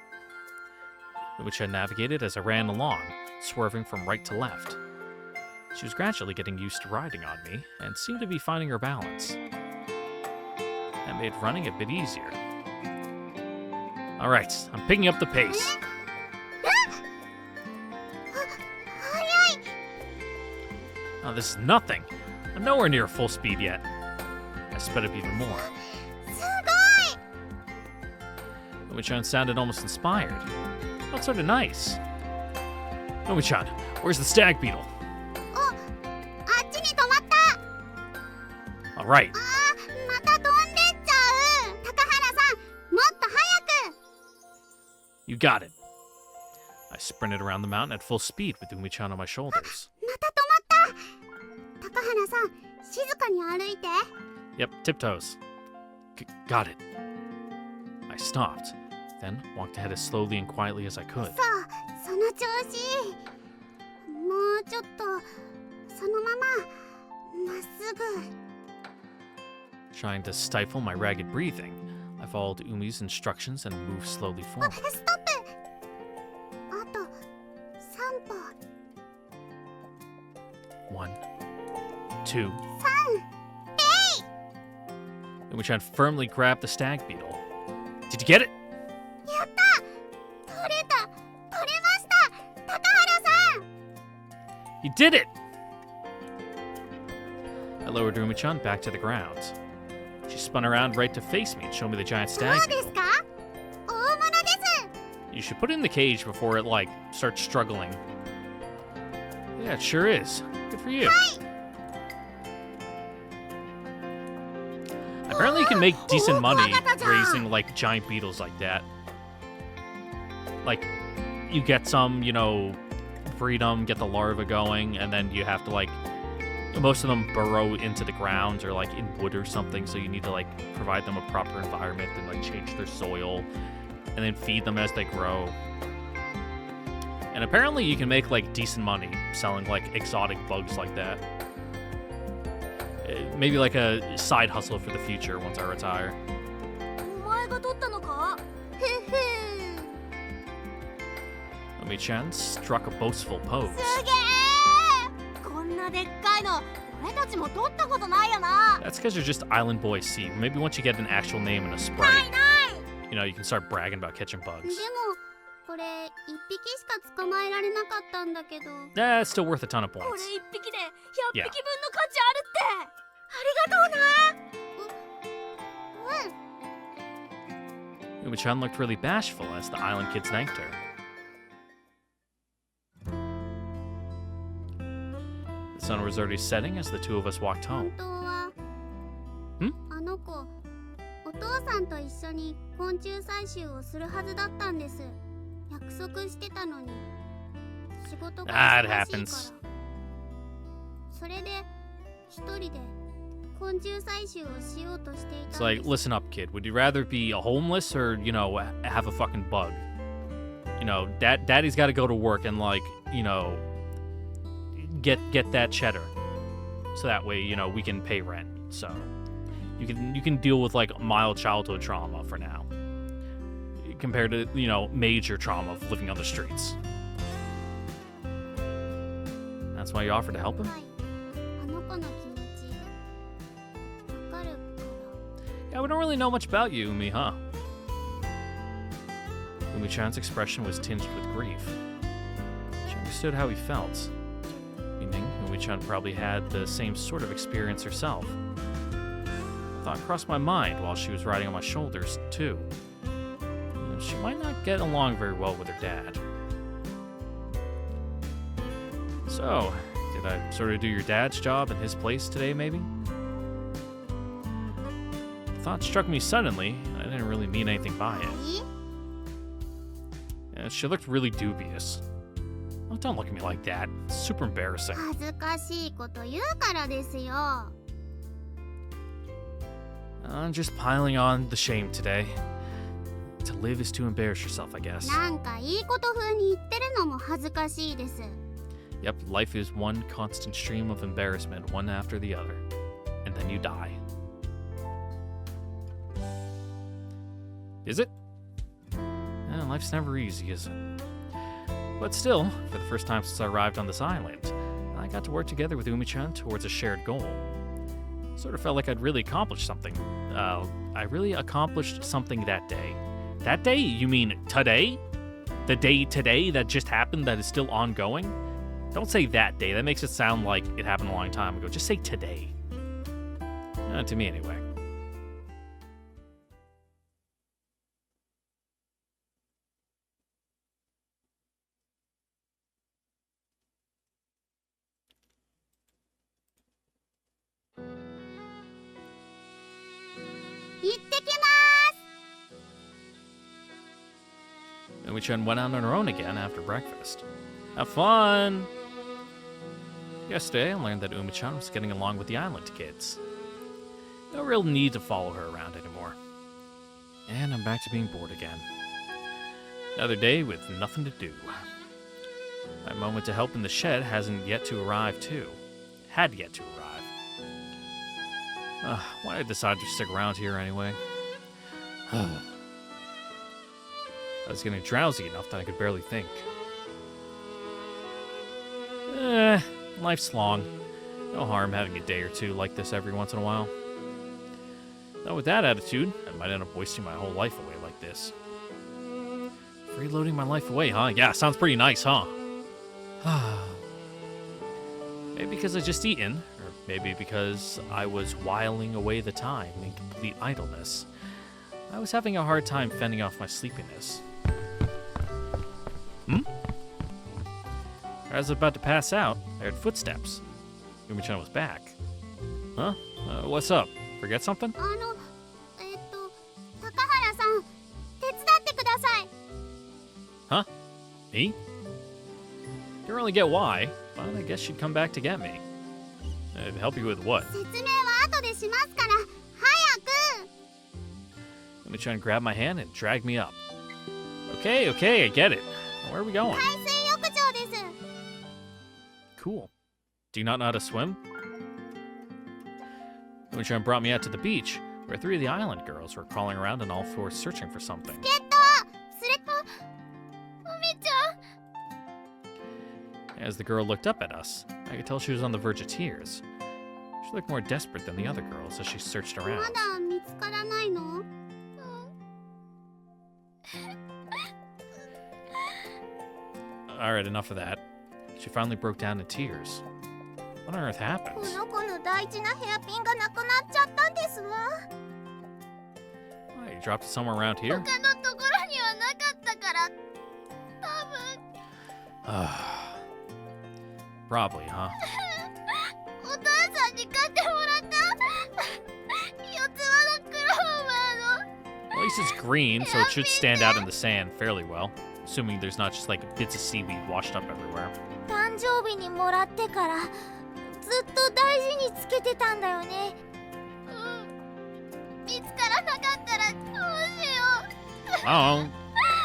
S1: Umi-chan navigated as I ran along, swerving from right to left. She was gradually getting used to riding on me, and seemed to be finding her balance. That made running a bit easier. Alright, I'm picking up the pace.
S2: 早い。
S1: Oh, this is nothing. I'm nowhere near full speed yet. I sped up even more.
S2: すごい。
S1: Umi-chan sounded almost inspired. Felt sort of nice. Umi-chan, where's the stag beetle?
S2: あっちに止まった。
S1: Alright,
S2: あー、また飛んでっちゃう。高原さん、もっと早く。
S1: you got it. I sprinted around the mountain at full speed with Umi-chan on my shoulders.
S2: また止まった。高原さん、静かに歩いて。
S1: Yep, tiptoes. Got it. I stopped, then walked ahead as slowly and quietly as I could.
S2: そう、その調子。もうちょっと、そのまま、まっすぐ。
S1: Trying to stifle my ragged breathing, I followed Umi's instructions and moved slowly
S2: あ、
S1: forward.
S2: ストップ。あと、3歩。
S1: 1, 2.
S2: 3。
S1: Umi-chan firmly grabbed the stag beetle. Did you get it?
S2: やった。取れた。取れました。高原さ
S1: You did it! I lowered Umi-chan back to the ground. She spun around right to face me and showed me the giant
S2: そう
S1: stag
S2: です
S1: beetle.
S2: か？大物です。
S1: You should put it in the cage before it, like, starts struggling. Yeah, it sure is. Good for you. Apparently you can make decent money raising, like, giant beetles like that. Like, you get some, you know, breed them, get the larva going, and then you have to, like, most of them burrow into the ground or, like, in wood or something, so you need to, like, provide them a proper environment and, like, change their soil, and then feed them as they grow. And apparently you can make, like, decent money selling, like, exotic bugs like that. Maybe, like, a side hustle for the future once I retire.
S2: お前が取ったのか？ふふ。
S1: Umi-chan struck a boastful pose.
S2: すげえ！こんなでっかいの、俺たちも取ったことないよな。
S1: That's because you're just Island Boy C. Maybe once you get an actual name and a sprite, you know, you can start bragging about catching
S2: で
S1: bugs.
S2: もこれ一匹しか捕まえられなかったんだけど。
S1: That's still worth a ton of
S2: これ
S1: points.
S2: 一匹で100匹
S1: Yeah.
S2: 分の価値あるって。ありがとうな。
S1: Umi-chan looked really bashful as the island kids thanked her. The sun was already setting as the two of us walked
S2: 本
S1: home.
S2: 当は。あの子、お父さんと一緒に昆虫採集をするはずだったんです。約束してたのに。仕事が
S1: Ah, it
S2: 忙しいから。
S1: happens.
S2: それで一人で昆虫採集をしようとしていたんです。
S1: It's like, listen up, kid. Would you rather be a homeless or, you know, have a fucking bug? You know, daddy's got to go to work and, like, you know, get that cheddar, so that way, you know, we can pay rent. So you can deal with, like, mild childhood trauma for now, compared to, you know, major trauma of living on the streets. That's why you offered to help him?
S2: はい。あの子の気持ちわかるから。
S1: Yeah, we don't really know much about you, Umi, huh? Umi-chan's expression was tinged with grief. She understood how he felt, meaning Umi-chan probably had the same sort of experience herself. A thought crossed my mind while she was riding on my shoulders, too. She might not get along very well with her dad. So, did I sort of do your dad's job in his place today, maybe? The thought struck me suddenly. I didn't really mean anything by it.
S2: はい？
S1: Yeah, she looked really dubious. Oh, don't look at me like that. It's super embarrassing.
S2: 恥ずかしいこと言うからですよ。
S1: I'm just piling on the shame today. To live is to embarrass yourself, I guess.
S2: なんかいいこと風に言ってるのも恥ずかしいです。
S1: Yep, life is one constant stream of embarrassment, one after the other. And then you die. Is it? Life's never easy, is it? But still, for the first time since I arrived on this island, I got to work together with Umi-chan towards a shared goal. Sort of felt like I'd really accomplished something. I really accomplished something that day. That day? You mean today? The day today that just happened that is still ongoing? Don't say that day. That makes it sound like it happened a long time ago. Just say today. To me, anyway. Umi-chan went out on her own again after breakfast. Have fun! Yesterday, I learned that Umi-chan was getting along with the island kids. No real need to follow her around anymore. And I'm back to being bored again. Another day with nothing to do. My moment to help in the shed hasn't yet to arrive, too. Had yet to arrive. Why did I decide to stick around here anyway? I was getting drowsy enough that I could barely think. Life's long. No harm having a day or two like this every once in a while. Though with that attitude, I might end up wasting my whole life away like this. Freeloading my life away, huh? Yeah, sounds pretty nice, huh? Maybe because I just eaten, or maybe because I was whiling away the time in complete idleness. I was having a hard time fending off my sleepiness. I was about to pass out, I heard footsteps. Umi-chan was back. Huh? What's up? Forget something?
S2: 高原さん、手伝ってください。
S1: Huh? Me? Didn't really get why, but I guess she'd come back to get me. Help you with what?
S2: 説明は後でしますから、早く。
S1: Umi-chan grabbed my hand and dragged me up. Okay, I get it. Where are we going?
S2: 海水浴場です。
S1: Cool. Do you not know how to swim? Umi-chan brought me out to the beach, where 3 of the island girls were crawling around on all fours searching for something.
S2: それと、海ちゃん。
S1: As the girl looked up at us, I could tell she was on the verge of tears. She looked more desperate than the other girls as she searched
S2: ま
S1: around.
S2: だ見つからないの？
S1: Alright, enough of that. She finally broke down in tears. What on earth
S2: こ
S1: happened?
S2: の子の大事なヘアピンがなくなっちゃったんですわ。
S1: Oh, you dropped it somewhere around here?
S2: 他のところにはなかったから、多分。
S1: Probably, huh?
S2: お父さんに買ってもらった四つ葉のクローバーの。
S1: At least it's green, so it should stand out in the sand fairly well. Assuming there's not just like bits of seaweed washed up everywhere.
S8: 誕生日にもらってからずっと大事につけてたんだよね。
S2: 見つからなかったらどうしよう。
S1: Oh,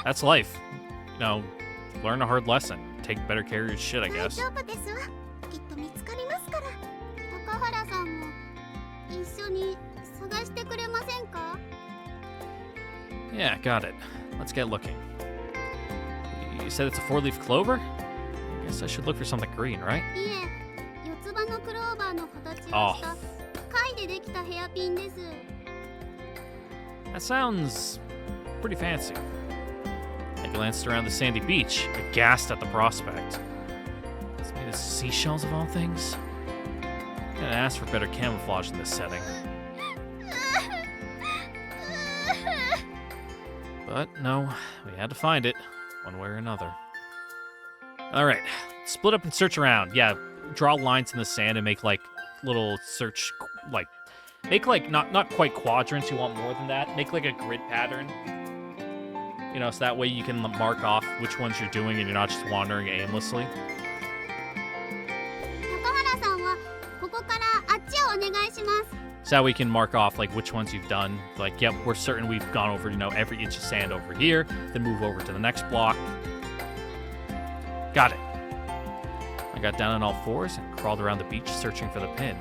S1: that's life. You know, learn a hard lesson. Take better care of your shit, I
S2: 大
S1: guess.
S2: 丈夫ですわ。きっと見つかりますから。高原さんも一緒に探してくれませんか？
S1: Yeah, got it. Let's get looking. You said it's a 4-leaf clover? I guess I should look for something green, right?
S2: いえ、四つ葉のクローバーの形をした
S1: あ
S2: 貝でできたヘアピンです。
S1: That sounds pretty fancy. I glanced around the sandy beach, aghast at the prospect. It's made of seashells of all things. I didn't ask for better camouflage in this setting. But no, we had to find it, one way or another. Alright, split up and search around. Yeah, draw lines in the sand and make like little search, like, make like not quite quadrants, you want more than that. Make like a grid pattern. You know, so that way you can mark off which ones you're doing and you're not just wandering aimlessly.
S2: 高原さんはここからあっちをお願いします。
S1: So that way you can mark off like which ones you've done. Like, yep, we're certain we've gone over, you know, every inch of sand over here, then move over to the next block. Got it. I got down on all fours and crawled around the beach searching for the pin.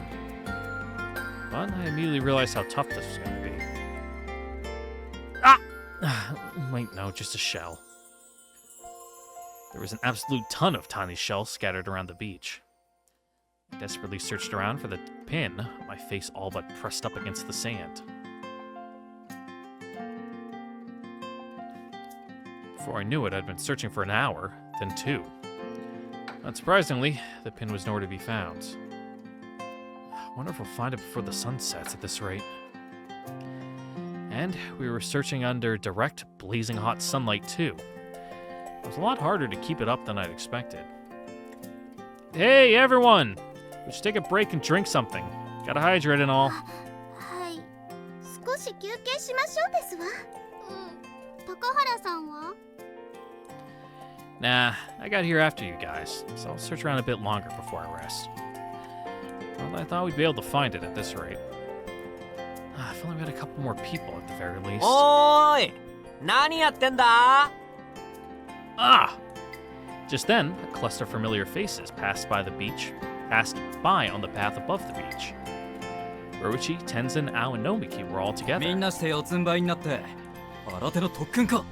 S1: But I immediately realized how tough this was going to be. Ah! Wait, no, just a shell. There was an absolute ton of tiny shells scattered around the beach. I desperately searched around for the pin, my face all but pressed up against the sand. Before I knew it, I'd been searching for an hour, then 2. Unsurprisingly, the pin was nowhere to be found. I wonder if we'll find it before the sun sets at this rate. And we were searching under direct, blazing hot sunlight too. It was a lot harder to keep it up than I'd expected. Hey, everyone! We should take a break and drink something. Gotta hydrate and all.
S2: はい。少し休憩しましょうですわ。高原さんは？
S1: Nah, I got here after you guys, so I'll search around a bit longer before I rest. Well, I thought we'd be able to find it at this rate. If only we had a couple more people at the very least.
S5: おーい何やってんだ
S1: Ah! Just then, a cluster of familiar faces passed by on the path above the beach. Roichi, Tenzin, Ao, and Nomiki were all
S6: みん
S1: together.
S6: なして四つん這いになって新手の特訓か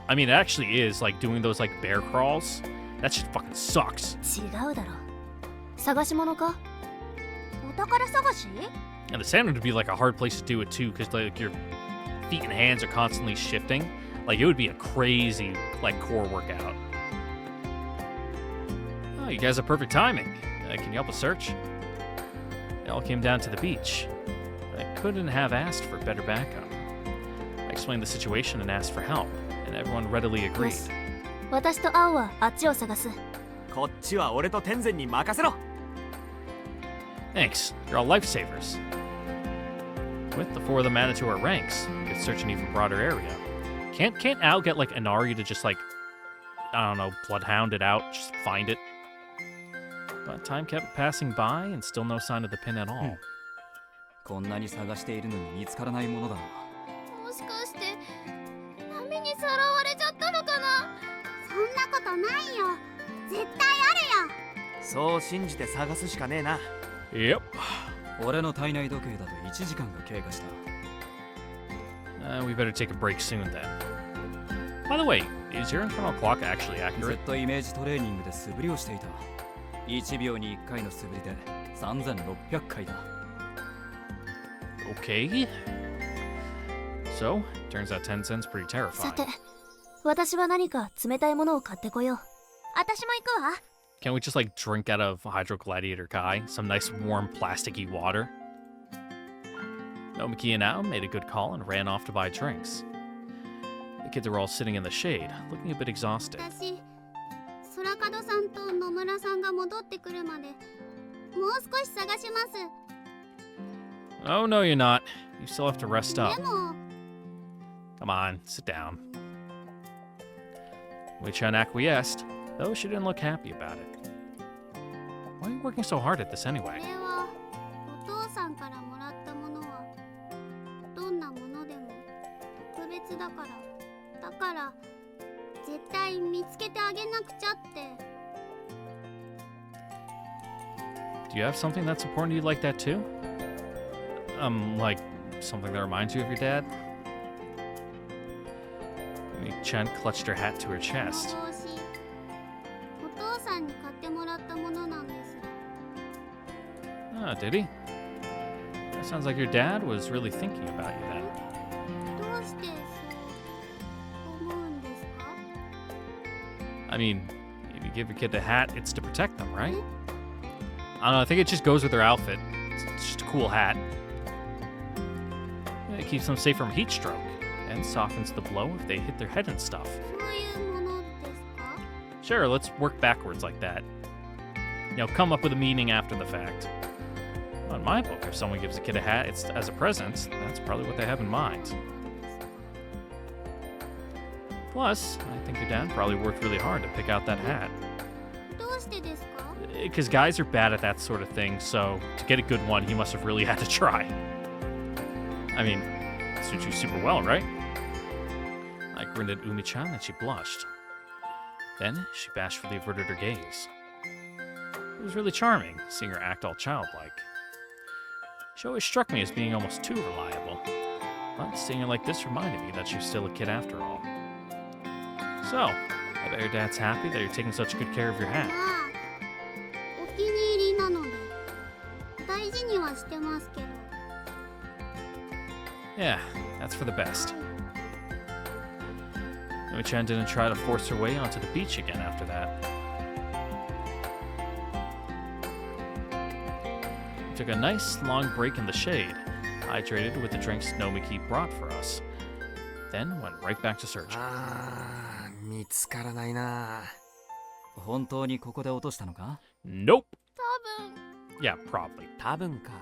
S1: I mean, it actually is like doing those like bear crawls. That shit fucking sucks.
S8: 違うだろ。探し物か？
S2: お宝探し？
S1: And the sand would be like a hard place to do it too, because like your feet and hands are constantly shifting. Like it would be a crazy like core workout. Oh, you guys have perfect timing. Can you help us search? It all came down to the beach. I couldn't have asked for better backup. I explained the situation and asked for help, and everyone readily agreed.
S8: 私と青はあっちを探す。
S5: こっちは俺と天然に任せろ。
S1: Thanks, you're all lifesavers. With the four of them added to our ranks, we could search an even broader area. Can't Al get like Inari to just like, I don't know, bloodhound it out, just find it? But time kept passing by and still no sign of the pin at all.
S6: こんなに探しているのに見つからないものだな。
S2: もしかして波にさらわれちゃったのかな。そんなことないよ。絶対あるよ。
S5: そう信じて探すしかねえな。
S1: Yep.
S6: 俺の体内時計だと1時間が経過した。
S1: We better take a break soon then. By the way, is your internal clock actually
S6: ず
S1: accurate?
S6: っとイメージトレーニングで素振りをしていた。1秒に1回の素振りで3600回だ。
S1: Okay. So, turns out Tencent's pretty
S8: さ
S1: terrifying.
S8: て、私は何か冷たいものを買ってこよう。私も行くわ。
S1: Can't we just like drink out of Hydro Gladiator Kai? Some nice warm plasticky water? Nomiki and Ao made a good call and ran off to buy drinks. The kids were all sitting in the shade, looking a bit exhausted.
S2: 私、空門さんと野村さんが戻ってくるまでもう少し探します。
S1: Oh, no, you're not. You still have to rest
S2: で
S1: up.
S2: も
S1: Come on, sit down. Wei-chan acquiesced, though she didn't look happy about it. Why are you working so hard at this
S2: こ
S1: anyway?
S2: れはお父さんからもらったものはどんなものでも特別だから。だから絶対見つけてあげなくちゃって。
S1: Do you have something that's important to you like that too? Like something that reminds you of your dad? Chen clutched her hat to her
S2: こ
S1: chest.
S2: の帽子、お父さんに買ってもらったものなんです。
S1: Oh, did he? That sounds like your dad was really thinking about you then.
S2: どうしてそう思うんですか？
S1: I mean, if you give your kid a hat, it's to protect them, right? I don't know, I think it just goes with their outfit. It's just a cool hat. It keeps them safe from heat stroke and softens the blow if they hit their head and stuff.
S2: そういうものですか？
S1: Sure, let's work backwards like that. You know, come up with a meaning after the fact. Well, in my book, if someone gives a kid a hat, it's as a present. That's probably what they have in mind. Plus, I think your dad probably worked really hard to pick out that hat.
S2: どうしてですか？
S1: Because guys are bad at that sort of thing, so to get a good one, he must have really had to try. I mean, it suits you super well, right? I grinned at Umi-chan and she blushed. Then she bashfully averted her gaze. It was really charming, seeing her act all childlike. She always struck me as being almost too reliable, but seeing her like this reminded me that she's still a kid after all. So, I bet your dad's happy that you're taking such good care of your hat.
S2: まあ、お気に入りなので大事にはしてますけど。
S1: Yeah, that's for the best. Umi-chan didn't try to force her way onto the beach again after that. We took a nice long break in the shade, hydrated with the drinks Nomiki brought for us, then went right back to searching.
S5: あー、見つからないな。
S6: 本当にここで落としたのか？
S1: Nope.
S2: 多分
S1: Yeah, probably.
S5: 多分か。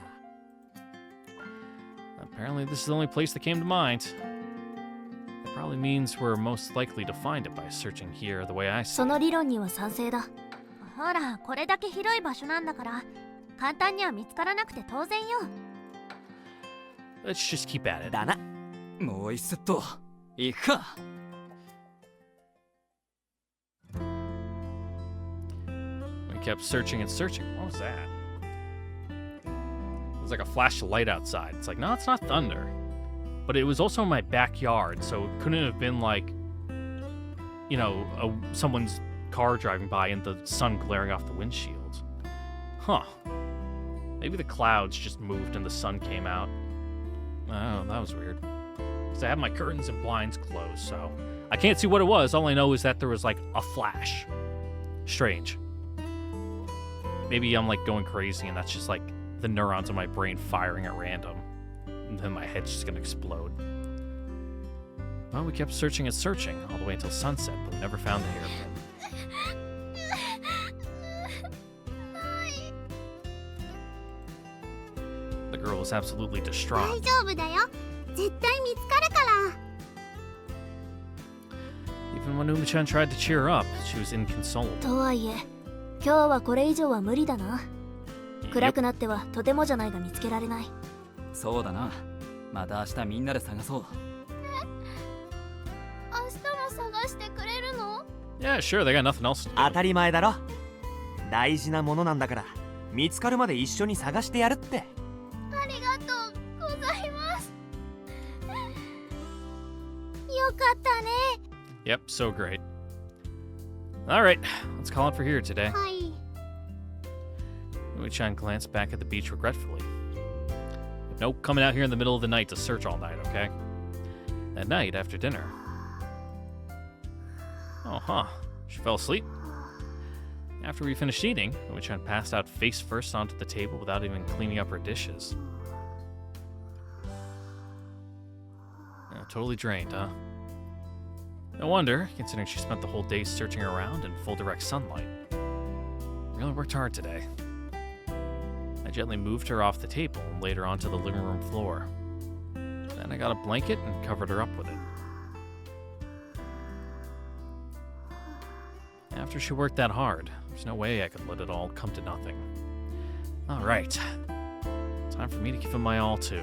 S1: Apparently this is the only place that came to mind. It probably means we're most likely to find it by searching here the way I see
S8: そ
S1: it.
S8: の理論には賛成だ。ほら、これだけ広い場所なんだから、簡単には見つからなくて当然よ。
S1: Let's just keep at it.
S5: だな。
S6: もう一セット。行くか。
S1: We kept searching and searching. What was that? It was like a flash of light outside. It's like, no, it's not thunder. But it was also in my backyard, so it couldn't have been like, you know, someone's car driving by and the sun glaring off the windshield. Huh. Maybe the clouds just moved and the sun came out. Oh, that was weird. Because I have my curtains and blinds closed, so I can't see what it was. All I know is that there was like a flash. Strange. Maybe I'm like going crazy and that's just like the neurons in my brain firing at random. And then my head's just gonna explode. Well, we kept searching and searching all the way until sunset, but we never found the hairpin. The girl was absolutely
S2: 大
S1: distraught.
S2: 丈夫だよ。絶対見つかるから。
S1: Even when Umi-chan tried to cheer her up, she was inconsolable.
S8: とはいえ今日はこれ以上は無理だな。暗
S1: Yep.
S8: くなってはとてもじゃないが見つけられない。
S6: そうだな。また明日みんなで探そう。
S2: 明日も探してくれるの？
S1: Yeah, sure, they got nothing else to
S5: 当
S1: do.
S5: たり前だろ。大事なものなんだから見つかるまで一緒に探してやるって。
S2: ありがとうございます。よかったね。
S1: Yep, so great. Alright, let's call it for here today.
S2: はい。
S1: Umi-chan glanced back at the beach regretfully. No coming out here in the middle of the night to search all night, okay? At night, after dinner. Oh, huh. She fell asleep. After we finished eating, Umi-chan passed out face first onto the table without even cleaning up her dishes. Totally drained, huh? No wonder, considering she spent the whole day searching around in full direct sunlight. Really worked hard today. I gently moved her off the table and laid her onto the living room floor. Then I got a blanket and covered her up with it. After she worked that hard, there's no way I could let it all come to nothing. Alright. Time for me to give him my all, too.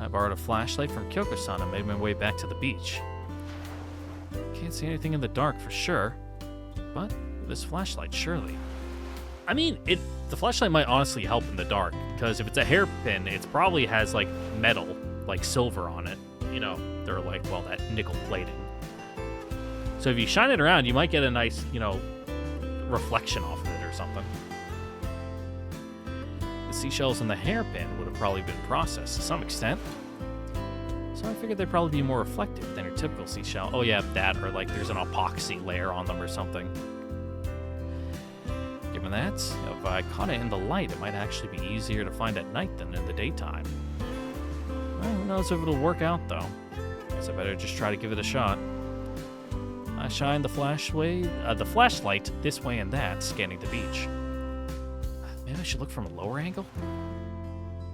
S1: I borrowed a flashlight from Kyoko-san and made my way back to the beach. Can't see anything in the dark for sure, but with this flashlight, surely. I mean, the flashlight might honestly help in the dark, because if it's a hairpin, it probably has, like, metal, like silver on it. You know, they're like, well, that nickel plating. So if you shine it around, you might get a nice, you know, reflection off of it or something. The seashells in the hairpin would have probably been processed to some extent. So I figured they'd probably be more reflective than your typical seashell. Oh yeah, that, or like there's an epoxy layer on them or something. Given that, if I caught it in the light, it might actually be easier to find at night than in the daytime. Well, who knows if it'll work out though. Guess I better just try to give it a shot. I shine the flashlight this way and that, scanning the beach. Maybe I should look from a lower angle?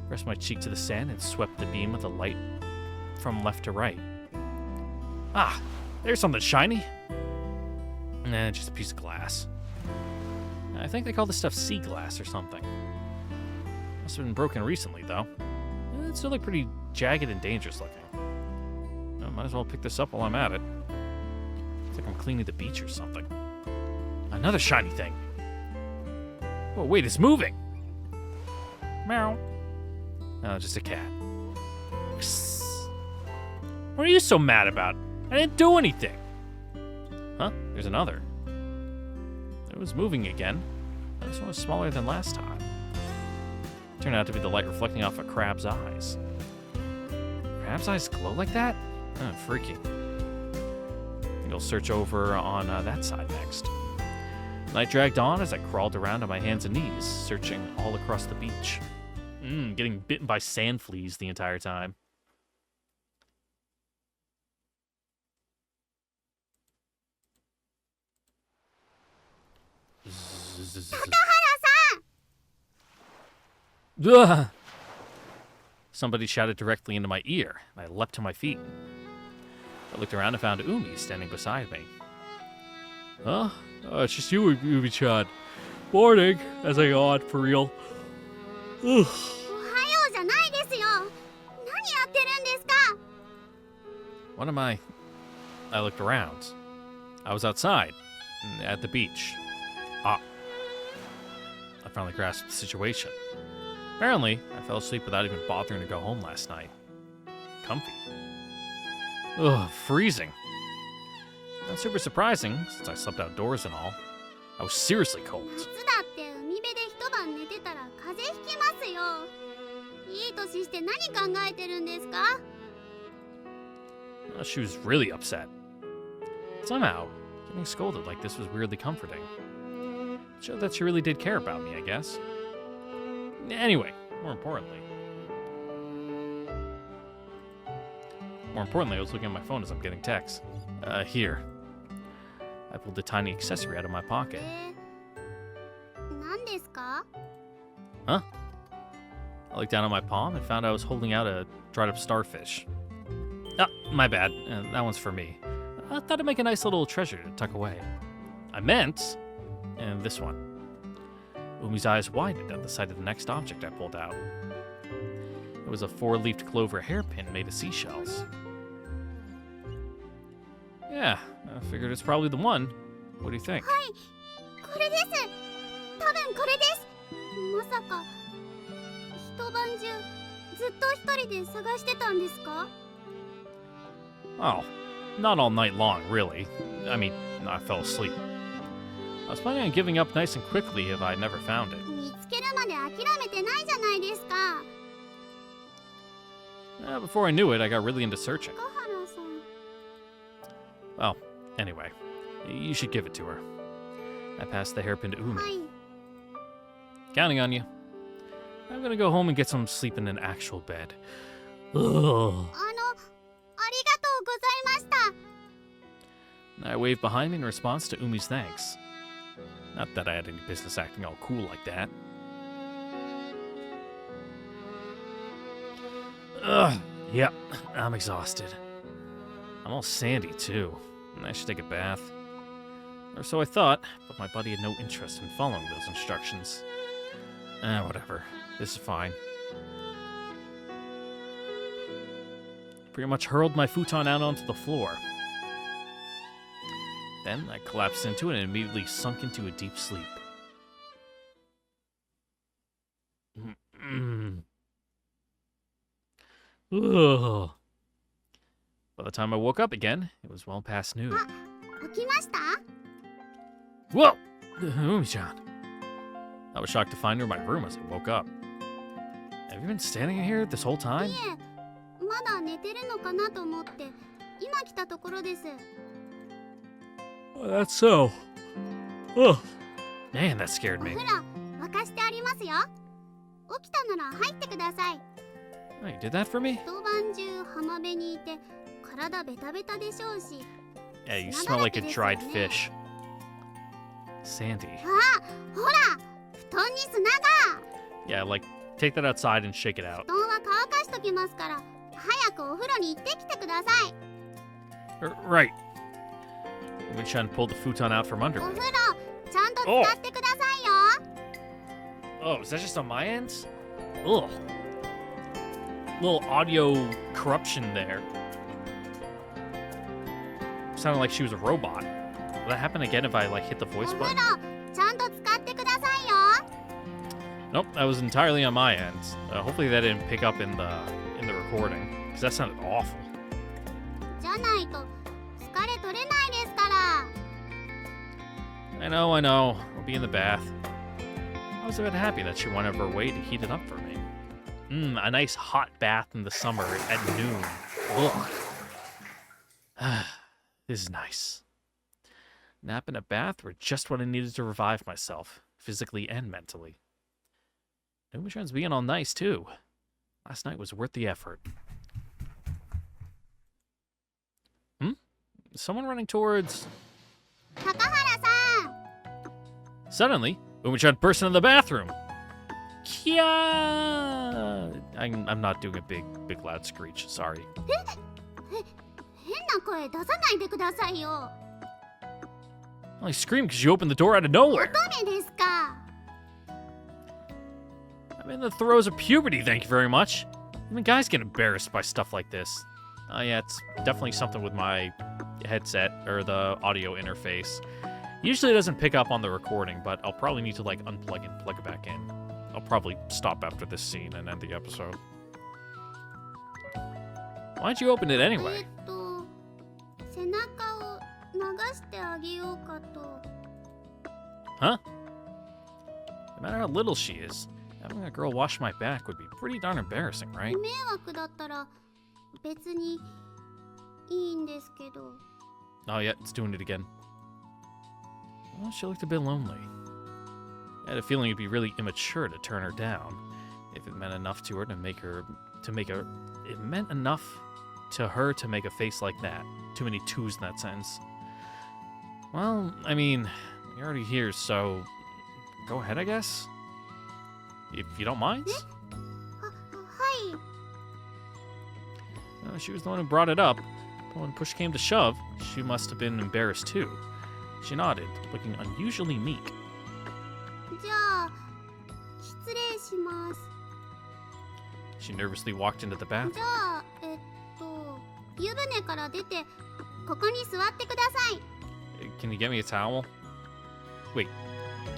S1: Pressed my cheek to the sand and swept the beam of the light from left to right. Ah, there's something shiny. Nah, just a piece of glass. I think they call this stuff sea glass or something. Must have been broken recently, though. It still look pretty jagged and dangerous looking. I might as well pick this up while I'm at it. Looks like I'm cleaning the beach or something. Another shiny thing. Oh, wait, it's moving! Meow. No, just a cat. Psst. What are you so mad about? I didn't do anything! Huh? There's another. It was moving again. This one was smaller than last time. Turned out to be the light reflecting off a crab's eyes. Crab's eyes glow like that? Oh, freaky. I think I'll search over on that side next. Night dragged on as I crawled around on my hands and knees, searching all across the beach. Getting bitten by sand fleas the entire time. Ugh! Somebody shouted directly into my ear, and I leapt to my feet. I looked around and found Umi standing beside me. Huh? It's just you, Umi-chan. Morning, as I yawned, for real. Ugh.
S2: おはようじゃないですよ。何やってるんですか？
S1: What am I? I looked around. I was outside, at the beach. Ah. I finally grasped the situation. Apparently, I fell asleep without even bothering to go home last night. Comfy. Ugh, freezing. Not super surprising, since I slept outdoors and all. I was seriously cold.
S2: 夏だって海辺で一晩寝てたら風邪ひきますよ。いい年して何考えてるんですか？
S1: She was really upset. Somehow, Getting scolded like this was weirdly comforting. It showed that she really did care about me, I guess. Anyway, more importantly, I was looking at my phone as I'm getting texts. Here. I pulled a tiny accessory out of my pocket.
S2: 何ですか？
S1: Huh? I looked down at my palm and found I was holding out a dried up starfish. Ah, my bad. That one's for me. I thought it'd make a nice little treasure to tuck away. I meant, and this one. Umi's eyes widened at the sight of the next object I pulled out. It was a 4-leafed clover hairpin made of seashells. Yeah, I figured it's probably the one. What do you think?
S2: これです。多分これです。まさか一晩中ずっと一人で探してたんですか？
S1: Oh, not all night long, really. I mean, I fell asleep. I was planning on giving up nice and quickly if I never found it.
S2: 見つけるまで諦めてないじゃないですか。
S1: Before I knew it, I got really into searching.
S2: 高原さん。
S1: Well, anyway, you should give it to her. I passed the hairpin to Umi.
S2: はい。
S1: Counting on you. I'm gonna go home and get some sleep in an actual bed. Ugh.
S2: ありがとうございました。
S1: I waved behind me in response to Umi's thanks. Not that I had any business acting all cool like that. Ugh. Yep, I'm exhausted. I'm all sandy, too. I should take a bath. Or so I thought, but my buddy had no interest in following those instructions. Whatever. This is fine. Pretty much hurled my futon out onto the floor. Then I collapsed into it and immediately sunk into a deep sleep. Ugh. By the time I woke up again, it was well past noon.
S2: 起きました？
S1: Whoa! Umi-chan. I was shocked to find her in my room as I woke up. Have you been standing in here this whole time?
S2: いえ、まだ寝てるのかなと思って今来たところです。
S1: That's so. Oh. Man, that scared
S2: お
S1: me.
S2: 風呂沸かしてありますよ。起きたなら入ってください。
S1: Oh, you did that for me?
S2: 一晩中浜辺にいて体ベタベタでしょうし。
S1: Yeah, you smell like a dried fish. Sandy.
S2: あ、ほら、布団に砂が。
S1: Yeah, like, take that outside and shake it out.
S2: 布団は乾かしときますから、早くお風呂に行ってきてください。
S1: Right. Umi-chan pulled the futon out from under
S2: お
S1: me.
S2: 風呂ちゃんと使ってくださいよ。
S1: Oh, is that just on my end? Ugh. Little audio corruption there. Sounded like she was a robot. Will that happen again if I, like, hit the
S2: お
S1: voice
S2: 風
S1: button?
S2: 呂ちゃんと使ってくださいよ。
S1: Nope, that was entirely on my end. Hopefully that didn't pick up in the recording, because that sounded awful.
S2: じゃないと疲れ取れないですから
S1: I know. I'll be in the bath. I was a bit happy that she went out of her way to heat it up for me. A nice hot bath in the summer at noon. Ugh. This is nice. Nap in a bath were just what I needed to revive myself, physically and mentally. Umi-chan's being all nice, too. Last night was worth the effort. Is someone running towards...
S2: 高原さん
S1: Suddenly, Umi-chan burst into the bathroom. Kya! I'm not doing a big loud screech. Sorry.
S2: 変な声出さないでくださいよ。
S1: I screamed because you opened the door out of nowhere.
S2: 乙女ですか。
S1: I'm in the throes of puberty, thank you very much. Even guys get embarrassed by stuff like this. Oh yeah, it's definitely something with my headset or the audio interface. Usually it doesn't pick up on the recording, but I'll probably need to like unplug and plug it back in. I'll probably stop after this scene and end the episode. Why'd you open it anyway?
S2: 背中を流してあげようかと。
S1: Huh? No matter how little she is, having a girl wash my back would be pretty darn embarrassing, right?
S2: 迷惑だったら別にいいんですけど。
S1: Oh yeah, it's doing it again. Well, she looked a bit lonely. I had a feeling it'd be really immature to turn her down if it meant enough to her to make her it meant enough to her to make a face like that. Too many twos in that sentence. Well, I mean, you're already here, so go ahead, I guess. If you don't mind.
S2: はい。
S1: She was the one who brought it up, but when push came to shove, she must have been embarrassed too. She nodded, looking unusually meek.
S2: じゃあ失礼します。
S1: She nervously walked into the
S2: じ
S1: bathroom.
S2: ゃあ湯船から出てここに座ってください。
S1: Can you get me a towel? Wait,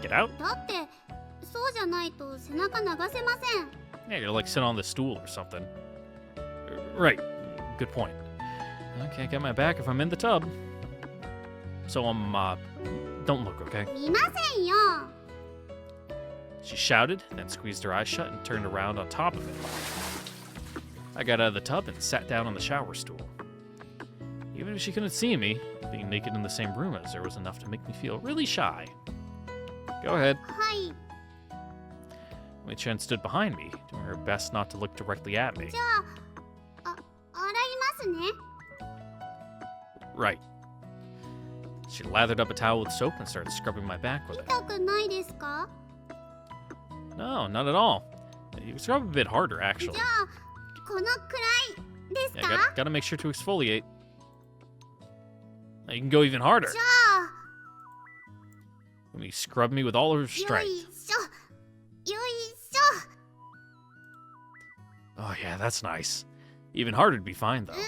S1: get out?
S2: だってそうじゃないと背中流せません。
S1: Yeah, you're like sitting on the stool or something. Right, good point. I can't get my back if I'm in the tub. So don't look, okay?
S2: 見ませんよ。
S1: She shouted, then squeezed her eyes shut and turned around on top of it. I got out of the tub and sat down on the shower stool. Even if she couldn't see me, being naked in the same room as her was enough to make me feel really shy. Go ahead.
S2: はい。
S1: Mei-chan stood behind me, doing her best not to look directly at me.
S2: じゃあ洗いますね。
S1: Right. She lathered up a towel with soap and started scrubbing my back with it.
S2: 痛くないですか？
S1: No, not at all. You can scrub a bit harder, actually.
S2: じゃあこのくらいです
S1: Yeah,
S2: か？
S1: gotta make sure to exfoliate. Now you can go even harder.
S2: じゃあ
S1: Let me scrub me with all her
S2: よい
S1: strength.
S2: しょよいし
S1: Oh yeah, that's nice. Even harder to be fine,
S2: ょ。
S1: though.
S2: し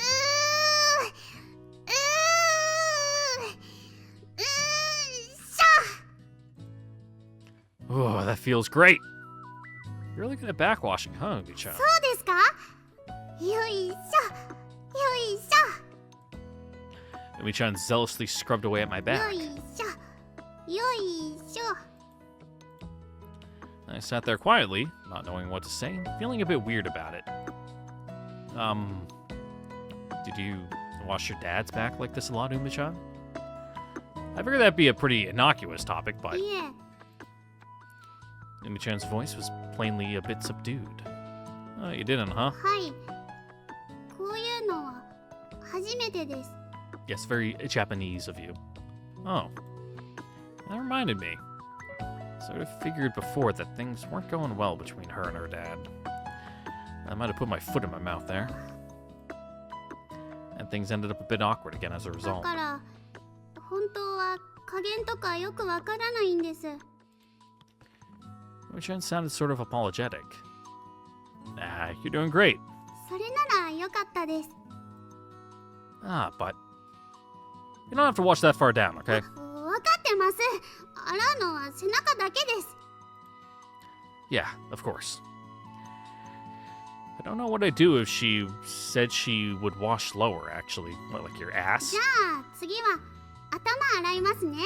S2: ょ。
S1: Oh, that feels great. You're really good at backwashing, huh, Mei-chan?
S2: そうですか？よいしょよいし
S1: Mei-chan zealously scrubbed away at my
S2: ょよ
S1: back.
S2: いしょよいしょ。
S1: I sat there quietly, not knowing what to say, feeling a bit weird about it. Did you wash your dad's back like this a lot, Umi-chan? I figured that'd be a pretty innocuous topic, but
S2: いえ
S1: Umi-chan's voice was plainly a bit subdued. Oh, you didn't, huh?
S2: はいこういうのは初めてです。
S1: Yes, very Japanese of you. Oh. That reminded me. Sort of figured before that things weren't going well between her and her dad. I might have put my foot in my mouth there. And things ended up a bit awkward again as a
S2: だ
S1: result.
S2: から本当は加減とかよくわからないんです。
S1: Umi-chan sounded sort of apologetic. Ah, you're doing great.
S2: それならよかったです。
S1: Ah, but you don't have to watch that far down, okay?
S2: わかってます。洗うのは背中だけです。
S1: Yeah, of course. I don't know what I'd do if she said she would wash lower, actually. What, like your ass?
S2: じゃあ次は頭洗いますね。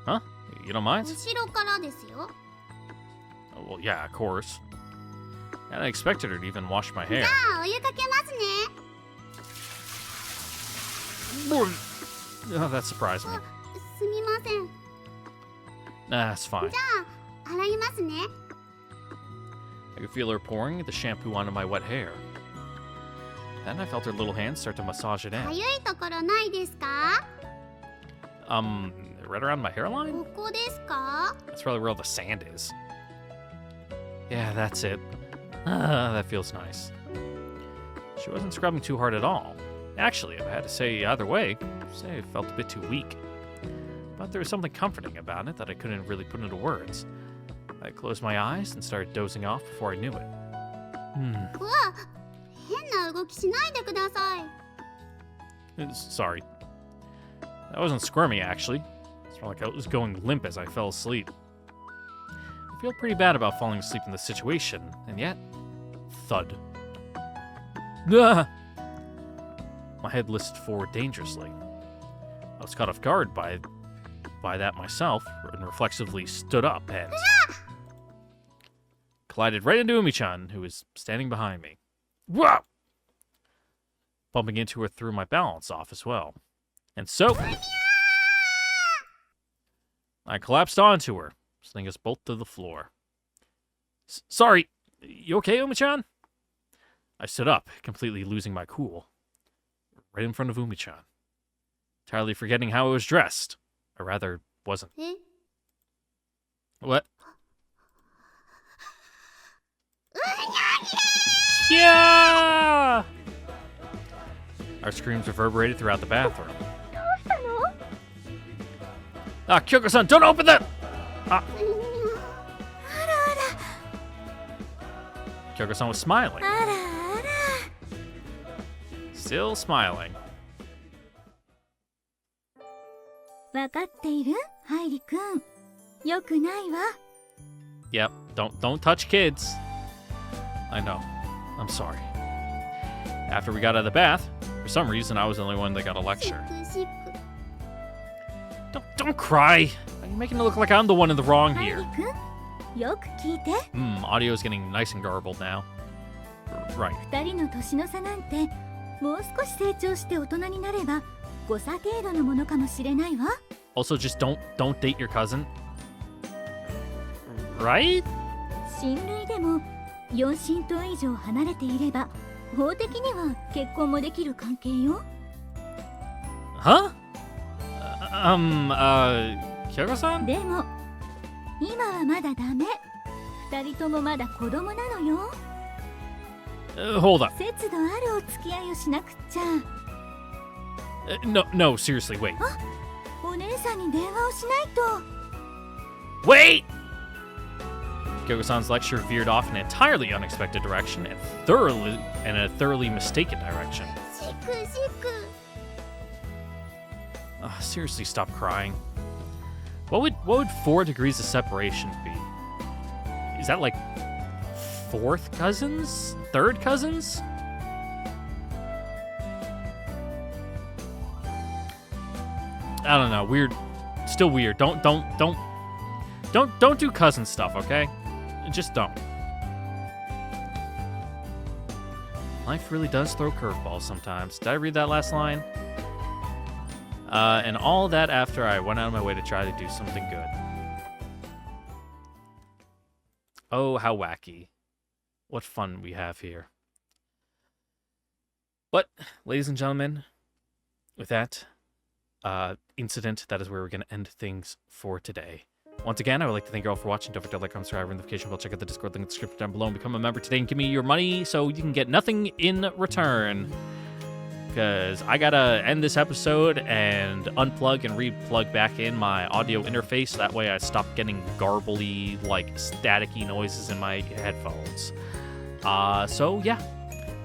S1: Huh? You don't mind?
S2: 後ろからですよ。
S1: Oh, well, yeah, of course. And I expected her to even wash my hair.
S2: じゃあお湯かけますね。
S1: Oh, that surprised me.
S2: すみません。
S1: Nah, it's fine.
S2: じゃあ洗いますね。
S1: I could feel her pouring the shampoo onto my wet hair. Then I felt her little hands start to massage it
S2: か
S1: in.
S2: ゆいところないですか？
S1: Right around my hairline?
S2: ここですか？
S1: That's probably where all the sand is. Yeah, that's it. Ah, that feels nice. She wasn't scrubbing too hard at all. Actually, if I had to say either way, I'd say it felt a bit too weak. But there was something comforting about it that I couldn't really put into words. I closed my eyes and started dozing off before I knew it.
S2: うわ、変な動きしないでください。
S1: Sorry. That wasn't squirmy, actually. It's more like I was going limp as I fell asleep. I feel pretty bad about falling asleep in this situation, and yet... Thud. Ah! My head listed forward dangerously. I was caught off guard by that myself, and reflexively stood up and... collided right into Umi-chan, who was standing behind me. Whoa! Bumping into her threw my balance off as well. And so... I collapsed onto her, sending us both to the floor. Sorry, you okay, Umi-chan? I stood up, completely losing my cool. Right in front of Umi-chan. Entirely forgetting how I was dressed. Or rather, wasn't.
S2: え
S1: What? Yeah! Our screams reverberated throughout the bathroom. Ah, Kyoko-san, don't open that! Ah. Kyoko-san was smiling.
S8: あらあら
S1: Still smiling.
S8: 分かっているハイリくん。よくないわ。
S1: Yep, don't touch kids. I know. I'm sorry. After we got out of the bath, for some reason I was the only one that got a
S2: シ
S1: lecture.
S2: ックシック
S1: Don't cry. You're making it look like I'm the one in the wrong
S8: ハイリ
S1: here.
S8: くん、よく聞いて。
S1: Audio's getting nice and garbled now. Right.
S8: 二人の年の差なんて、もう少し成長して大人になれば、誤差程度のものかもしれないわ。
S1: Also, just don't date your cousin. Right?
S8: 親類でも4親等以上離れていれば、法的には結婚もできる関係よ。
S1: Huh? Kyoko-san?
S8: でも、今はまだダメ。二人ともまだ子供なのよ。
S1: Hold up.
S8: 節度あるお付き合いをしなくっちゃ。
S1: No, seriously, wait.
S8: お姉さんに電話をしないと。
S1: Wait! Kyoko-san's lecture veered off in an entirely unexpected direction and a thoroughly mistaken direction.
S2: シックシック
S1: Seriously, stop crying. What would 4 degrees of separation be? Is that like 4th cousins? 3rd cousins? I don't know. Weird. Still weird. Don't do cousin stuff, okay? Just don't. Life really does throw curveballs sometimes. Did I read that last line? And all that after I went out of my way to try to do something good. Oh, how wacky. What fun we have here. But, ladies and gentlemen, with that incident, that is where we're going to end things for today. Once again, I would like to thank you all for watching. Don't forget to like, comment, subscribe, notification bell, check out the Discord link in the description down below, and become a member today and give me your money so you can get nothing in return. Because I gotta end this episode and unplug and re-plug back in my audio interface. That way I stop getting garbly, like, staticky noises in my headphones. So, yeah.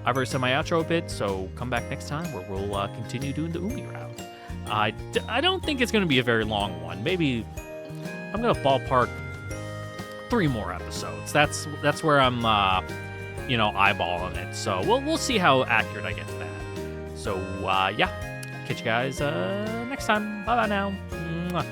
S1: I've already said my outro a bit, so come back next time where we'll continue doing the Umi route. I don't think it's going to be a very long one. Maybe I'm going to ballpark 3 more episodes. That's where I'm, eyeballing it. So we'll see how accurate I get to that. So, yeah. Catch you guys next time. Bye-bye now. Mwah.